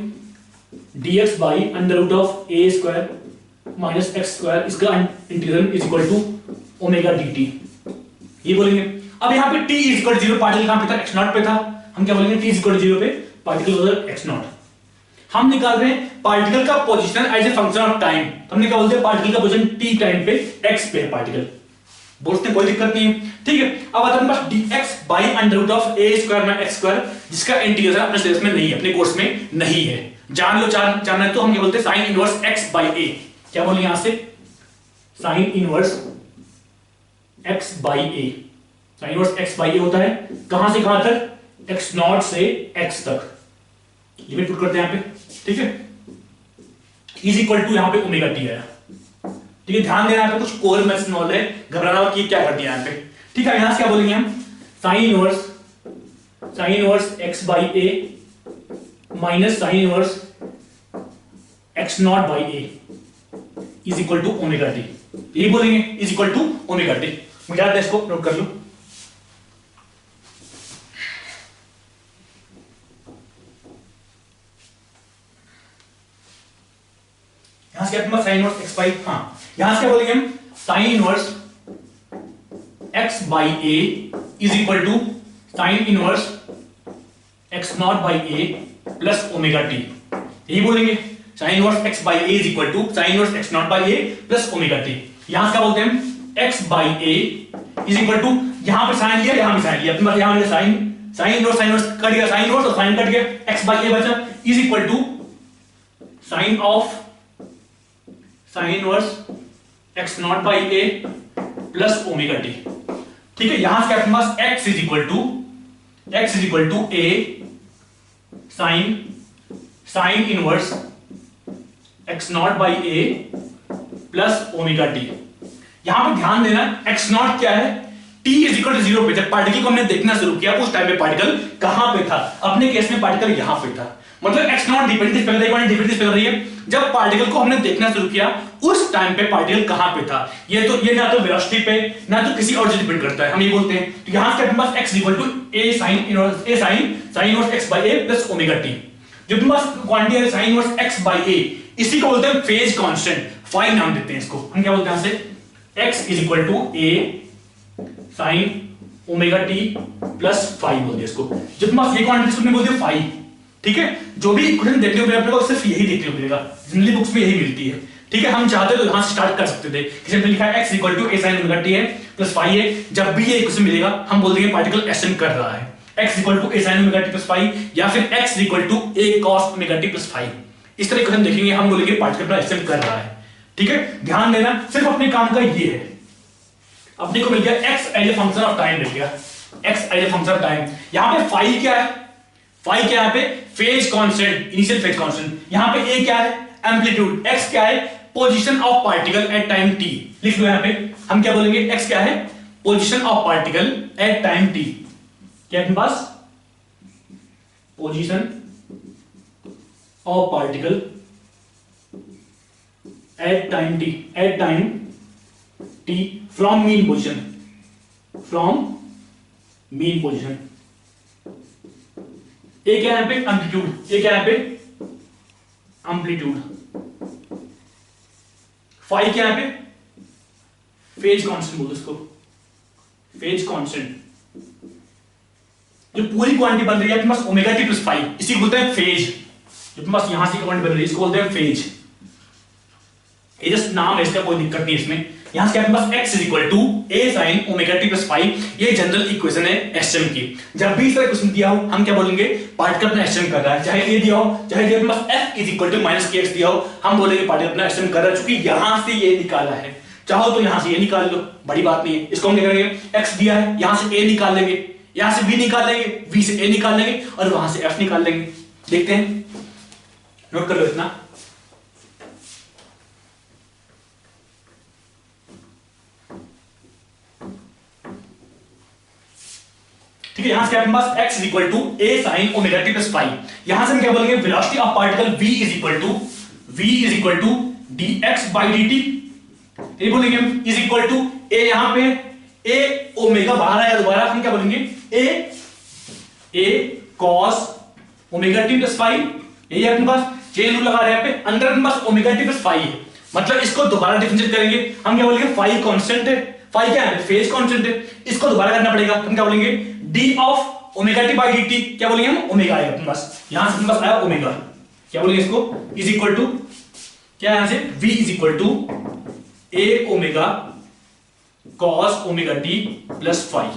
dx by under root of a square minus x square, इसका integral is equal to omega dt, ये बोलेंगे। अब यहां पे t is equal to 0, particle कहां पे था, x नॉट पे था, हम क्या बोलेंगे t इज इक्वल टू 0 पे पार्टिकल होगा x नॉट। हम निकाल रहे हैं पार्टिकल का position as a function of time, हमने क्या बोलते हैं पार्टिकल का पोजीशन t टाइम पे x पे है पार्टिकल, बोलते हैं कोई दिक्कत नहीं है। ठीक है, अब आता है हमारे पास dx by under root of a square minus x square, जिसका इंटीग्रेशन अपने सिलेबस में नहीं है, अपने कोर्स में नहीं है, जान लो जानना है तो हम क्या बोलते हैं sine inverse x by a, क्या बोले यहां से sine inverse x by a, sine inverse x by a होता है कहां से कहां तक, x नॉट से x तक, लिमिट पुट करते हैं यहां पे। ठीक है, इज इक्वल टू यहां पे ओमेगा t आया, ठीक है, ध्यान देना, यहाँ पे कुछ कोर मैथ्स इन्वॉल्व है, घबराना कि क्या कर दिया यहाँ पे। ठीक है, यहां से क्या बोलेंगे हम, sine inverse x by a minus sine inverse x naught by a is equal to omega t, यही बोलेंगे, is equal to omega t. मिटा दे, इसको नोट कर लो। यहां से क्या साइन इनवर्स एक्स बाई, हाँ यहां से क्या बोलेंगे हम, sine inverse x by a is equal to sine inverse x naught by a plus omega t, यही बोलेंगे। Sine inverse x by a is equal to sine inverse x naught by a plus omega t. यहां से क्या बोलते हैं, x by a is equal to, यहां पे sign लिया, यहां भी साइन लिया, अपने यहां साइन इनवर्स कट गया, साइन इनवर्स और साइन कट गया, एक्स बाई ए बचा, is equal to sine of sine inverse x naught by a plus omega t. ठीक है, यहां से अपने पास x is equal to a sine inverse x naught by a plus omega t. यहां पे ध्यान देना, एक्स नॉट क्या है, t इज इक्वल टू 0 पे। जब पार्टिकल को हमने देखना शुरू किया उस टाइम पे पार्टिकल कहां पे था, अपने केस में पार्टिकल यहां पे था, मतलब एक्स नॉट डिपेंडेंस पे कर रही है। जब पार्टिकल को हमने देखना शुरू किया उस टाइम पे पार्टिकल कहां पे था, ये ना तो वेलोसिटी पे ना तो किसी और से डिपेंड करता है, हम ये बोलते हैं। तो यहां से अपने पास x equal to a sin inverse x by a plus omega t. जो अपने पास क्वांटिटी है sin inverse x by a, इसी को बोलते हैं फेज कांस्टेंट, फाई नाम देते हैं इसको। हम क्या बोलते हैं यहां से, x is equal to a sin omega t plus phi बोलते हैं इसको। जो अपने पास ये क्वांटिटी इसको बोलते हैं फाई। ठीक है, जो भी इक्वेशन देखने को मिलेगा अपने को सिर्फ यही देखने को मिलेगा, जनरली बुक्स में यही मिलती है। ठीक है, हम चाहते तो यहां से स्टार्ट कर सकते थे, किसी ने लिखा है x equal to a sin omega t है प्लस फाई है। जब भी ये इक्वेशन मिलेगा हम बोल देंगे पार्टिकल एसेंड कर रहा है, x equal to a sin omega t plus phi, या फिर x equal to a cos omega t plus phi. इस तरह इक्वेशन देखेंगे, हम बोलेंगे पार्टिकल अपना एसेंड कर रहा है। ठीक है, ध्यान देना, सिर्फ अपने काम का ये है, अपने को मिल गया x as a function of time मिल गया, x as a function of time. यहां पे फाई क्या है, फाई क्या है, यहाँ पे phase constant, initial phase constant. यहां पे a क्या है, एम्पलीट्यूड, x क्या है, position of particle at time t। लिख लो यहां पे, हम क्या बोलेंगे, x क्या है, position of particle at time t। क्या है पास, position of particle at time t, at time t from mean position, from mean position. ये क्या है पे, एम्पलीट्यूड, ये क्या है पे, एम्पलीट्यूड। फाई क्या है पे, फेज कांस्टेंट बोलते इसको, फेज कांस्टेंट। जो पूरी क्वांटिटी बन रही है अपने पास ओमेगा टी प्लस फाई, इसी को बोलते हैं फेज। जो अपने पास यहां से क्वांटिटी बन रही है इसको बोलते हैं फेज। ये जस्ट नाम है इसका, कोई दिक्कत नहीं इसमें। यहां से अपने पास x is equal to a sin omega t plus phi, ये जनरल इक्वेशन है एसएम की। जब भी इस तरह क्वेश्चन दिया हो हम क्या बोलेंगे, पार्टिकल अपना एसएम कर रहा है, चाहे ये दिया हो चाहे अपने पास f is equal to minus kx दिया हो, हम बोलेंगे पार्टिकल अपना एसएम कर रहा है, क्योंकि यहां से ये निकाला है। चाहो तो यहां से ये निकाल लो, बड़ी बात नहीं है। इसको हम क्या करेंगे, x दिया है, यहां से a निकाल लेंगे, यहां से b निकाल लेंगे, v से a निकाल लेंगे और वहां से f निकाल लेंगे। देखते हैं, नोट कर लो इतना। ठीक है, यहां से अपने पास x is equal to a sin omega t plus phi. यहां से हम क्या बोलेंगे, velocity of particle v is equal to dx by dt। ये बोलेंगे हम इज इक्वल टू a, यहां पे a ओमेगा बाहर आया दोबारा, हम क्या बोलेंगे a cos omega t plus phi. ये अपने पास चेन रूल लगा रहे हैं, पे अंदर अपने पास ओमेगा टी प्लस फाई है, मतलब इसको दोबारा डिफरेंशिएट करेंगे, हम क्या बोलेंगे, फाई कांस्टेंट है, फाई क्या है, फेज कांस्टेंट है, इसको दोबारा करना पड़ेगा, हम क्या बोलेंगे, d of omega T by dt। क्या बोलेंगे हम, ओमेगा आएगा अपने पास, यहां से अपने पास आया ओमेगा, क्या बोलेंगे इसको, इज इक्वल टू क्या, यहां से v is equal to a omega cos omega t plus phi.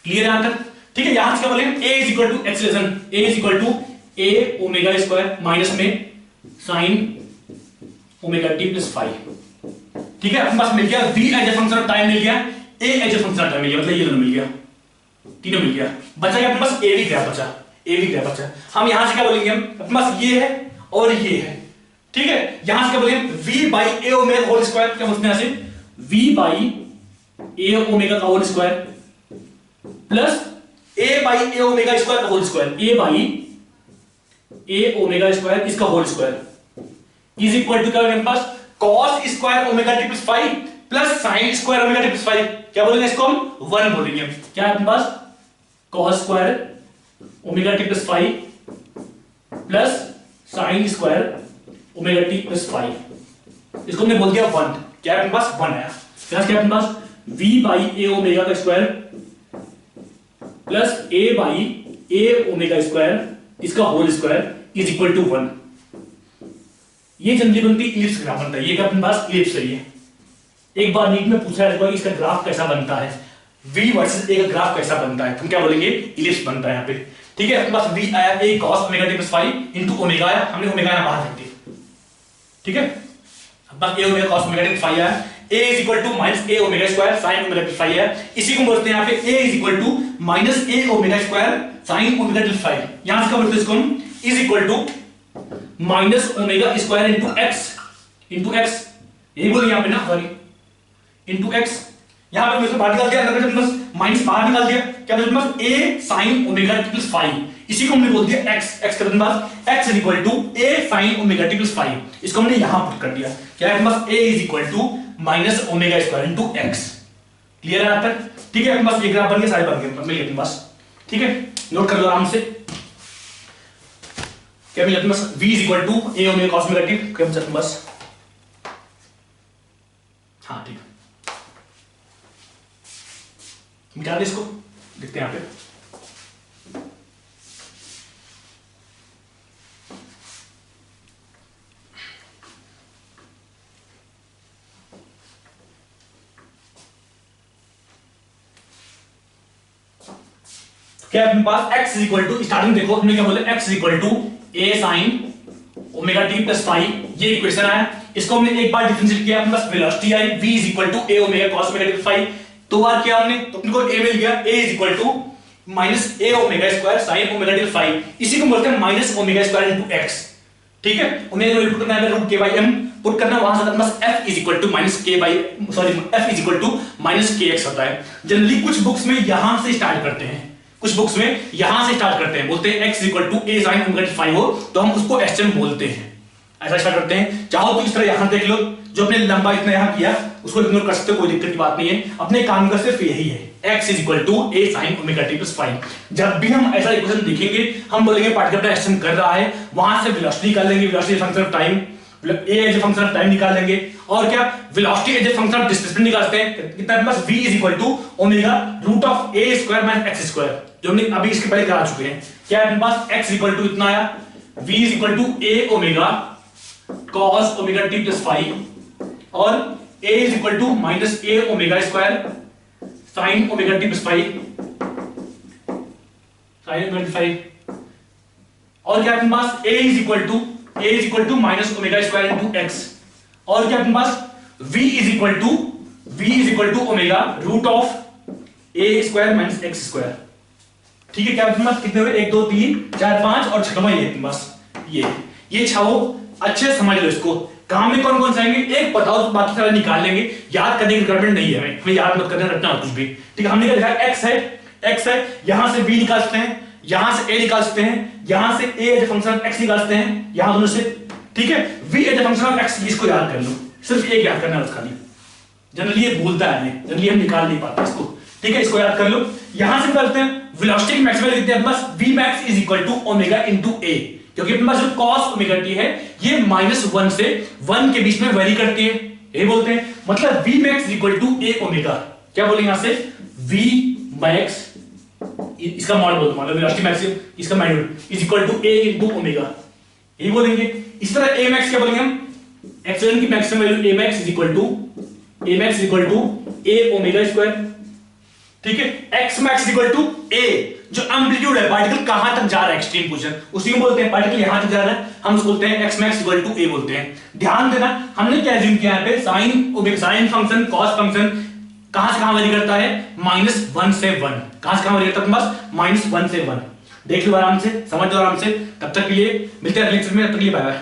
Clear है यहां तक? ठीक है, यहां से क्या बोलेंगे, a is equal to acceleration, a is equal to a omega square minus में sin omega t plus phi. ठीक है, अपने पास मिल गया v as a function of time, मिल गया a as a function of time, मिल गया, मतलब ये दोनों मिल गया, तीनों मिल गया। बचा क्या अपने पास, a भी ग्राफ बचा, a भी ग्राफ बचा। हम यहां से क्या बोलेंगे, हम अपने पास ये है और ये है, ठीक है, यहां से क्या बोलेंगे v by a omega whole square, क्या बोलते हैं यहां से v बाई ए ओमेगा का whole square plus a by a omega square का whole square, a by a omega square इसका whole square is equal to क्या होगा मेरे पास cos square omega t plus 5 plus sin square omega t plus 5, क्या बोलेंगे इसको हम 1 बोलेंगे। क्या है अपने पास cos square omega t plus 5 plus sin square omega t plus 5, इसको हमने बोल दिया 1, क्या है अपने पास 1 आया। क्या है अपने पास v बाई ए ओमेगा का square plus a by a omega square इसका whole square is equal to 1। ये जनरली बनती इलिप्स ग्राफ बनता है, ये क्या अपने पास इलिप्स है। ये एक बार नीट में पूछा है इसका ग्राफ कैसा बनता है, v वर्सेस a का ग्राफ कैसा बनता है, तुम क्या बोलेंगे इलिप्स बनता है यहाँ पे। ठीक है, अपने पास v आया a cos omega t plus 5 into omega आया, हमने ओमेगा यहां बाहर रख दिया। ठीक है, अपने पास a omega cos omega t plus 5 आया, a is equal to minus a omega square sin omega t plus 5 है, इसी को बोलते हैं यहाँ पे a is equal to minus a omega square sin omega t plus 5, यहां से क्या बोलते हैं इसको हम is equal to minus omega square into x, यही बोले यहां पे ना, सॉरी इंटू x, यहां पे मैं बाहर निकाल दिया, अंदर प्लस माइनस बाहर निकाल दिया, क्या बोलते हैं a sin omega t plus 5, इसी को हमने बोल दिया x के बाद x is equal to a sin omega t plus 5, इसको हमने यहां पुट कर दिया, क्या है अपने पास a is equal to minus omega square into x। Clear है यहाँ तक? ठीक है, अपने पास ये ग्राफ बन गया, सारे बन गए मिल गए अपने पास। ठीक है, नोट कर लो आराम से, क्या मिला अपने पास v is equal to a omega cos omega t, क्या बचा अपने पास, हाँ ठीक है, मिटा दे इसको, देखते हैं यहां पे। क्या अपने पास x is equal to, starting देखो हमने क्या बोला, x is equal to a sin omega t plus 5, ये इक्वेशन आया, इसको हमने एक बार डिफरेंशिएट किया, अपने पास वेलोसिटी आई v is equal to a omega cos omega t plus 5, दो बार किया हमने तो अपने को a मिल गया, a is equal to minus a omega square sin omega t plus 5, इसी को बोलते हैं minus omega square into x। ठीक है, ओमेगा को पुट करना है root k by m put करना, वहां से अपने पास f is equal to minus k by sorry f is equal to minus kx होता है। जनरली कुछ बुक्स में यहां से स्टार्ट करते हैं, कुछ बुक्स में यहां से स्टार्ट करते हैं, बोलते हैं x equal to a sin omega t 5 हो तो हम उसको sm बोलते हैं, ऐसा स्टार्ट करते हैं। चाहो तो इस तरह यहां देख लो, जो अपने लंबा इतना यहां किया उसको इग्नोर कर सकते हो, कोई दिक्कत की बात नहीं है, अपने काम का सिर्फ यही है, x is equal to a sin omega t plus 5। जब भी हम ऐसा इक्वेशन देखेंगे हम बोलेंगे पार्टिकल sm कर रहा है, वहां से वेलोसिटी निकाल लेंगे, velocity function of time, a as a function of time निकाल लेंगे, और क्या velocity as a function of displacement निकालते हैं, कितना अपने पास v is equal to omega root of a square minus x square, जो हमने अभी इसके पहले करा चुके हैं। क्या है अपने पास x इक्वल टू इतना आया, v is equal to a omega cos omega t plus 5 और a is equal to minus a omega square sin omega t plus 5 sin omega t 5, और क्या अपने पास a is equal to minus omega square into x, और क्या अपने पास v is equal to omega root of a square minus x square. ठीक है, क्या अपने पास कितने हुए, 1 2 3 4 5 और छठवां ये अपने पास ये छाओ, अच्छे से समझ लो इसको, काम में कौन कौन से आएंगे एक बताओ, तो बाकी सारे निकाल लेंगे, याद करने की रिक्वायरमेंट नहीं है हमें याद मत करना, रटना कुछ भी। ठीक है, हमने क्या लिखा x है, यहां से v निकाल सकते हैं, यहां से a निकाल सकते हैं, यहां से a as a function of x निकाल सकते हैं, यहां दोनों से। ठीक है, v as a function of x, इसको याद कर लो, सिर्फ एक याद करना है खाली, जनरली ये भूलता है, जनरली हम निकाल नहीं पाते इसको। ठीक है, इसको याद कर लो, यहां से निकालते हैं वेलोसिटी की मैक्सिमम लिखते हैं बस v max is equal to omega into a, क्योंकि अपने पास जो cos ओमेगा t है ये -1 से 1 के बीच में वेरी करती है, ये बोलते हैं, मतलब v max is equal to a omega, क्या बोलेंगे यहां से v max, इसका मॉड बोलते हैं, मतलब वेलोसिटी मैक्सिमम इसका magnitude is equal to a into omega, यही बोलेंगे। इस तरह a max क्या बोलेंगे हम, एक्सेलेंट की maximum value a max is equal to a omega square. ठीक है, x max equal to a, जो एम्पलीट्यूड है पार्टिकल कहां तक जा रहा है एक्सट्रीम पोजीशन, उसी को बोलते हैं पार्टिकल यहां तक जा रहा है, हम उसको बोलते हैं x max equal to a बोलते हैं। ध्यान देना हमने क्या अज्यूम किया यहां पे, sin फंक्शन cos फंक्शन कहां से कहां वेरी करता है, -1 से 1, कहां से कहां वेरी करता है बस -1 से 1। देख लो आराम से, समझ लो आराम से, तब तक के लिए मिलते हैं अगले लेक्चर में, तब तक के लिए बाय बाय।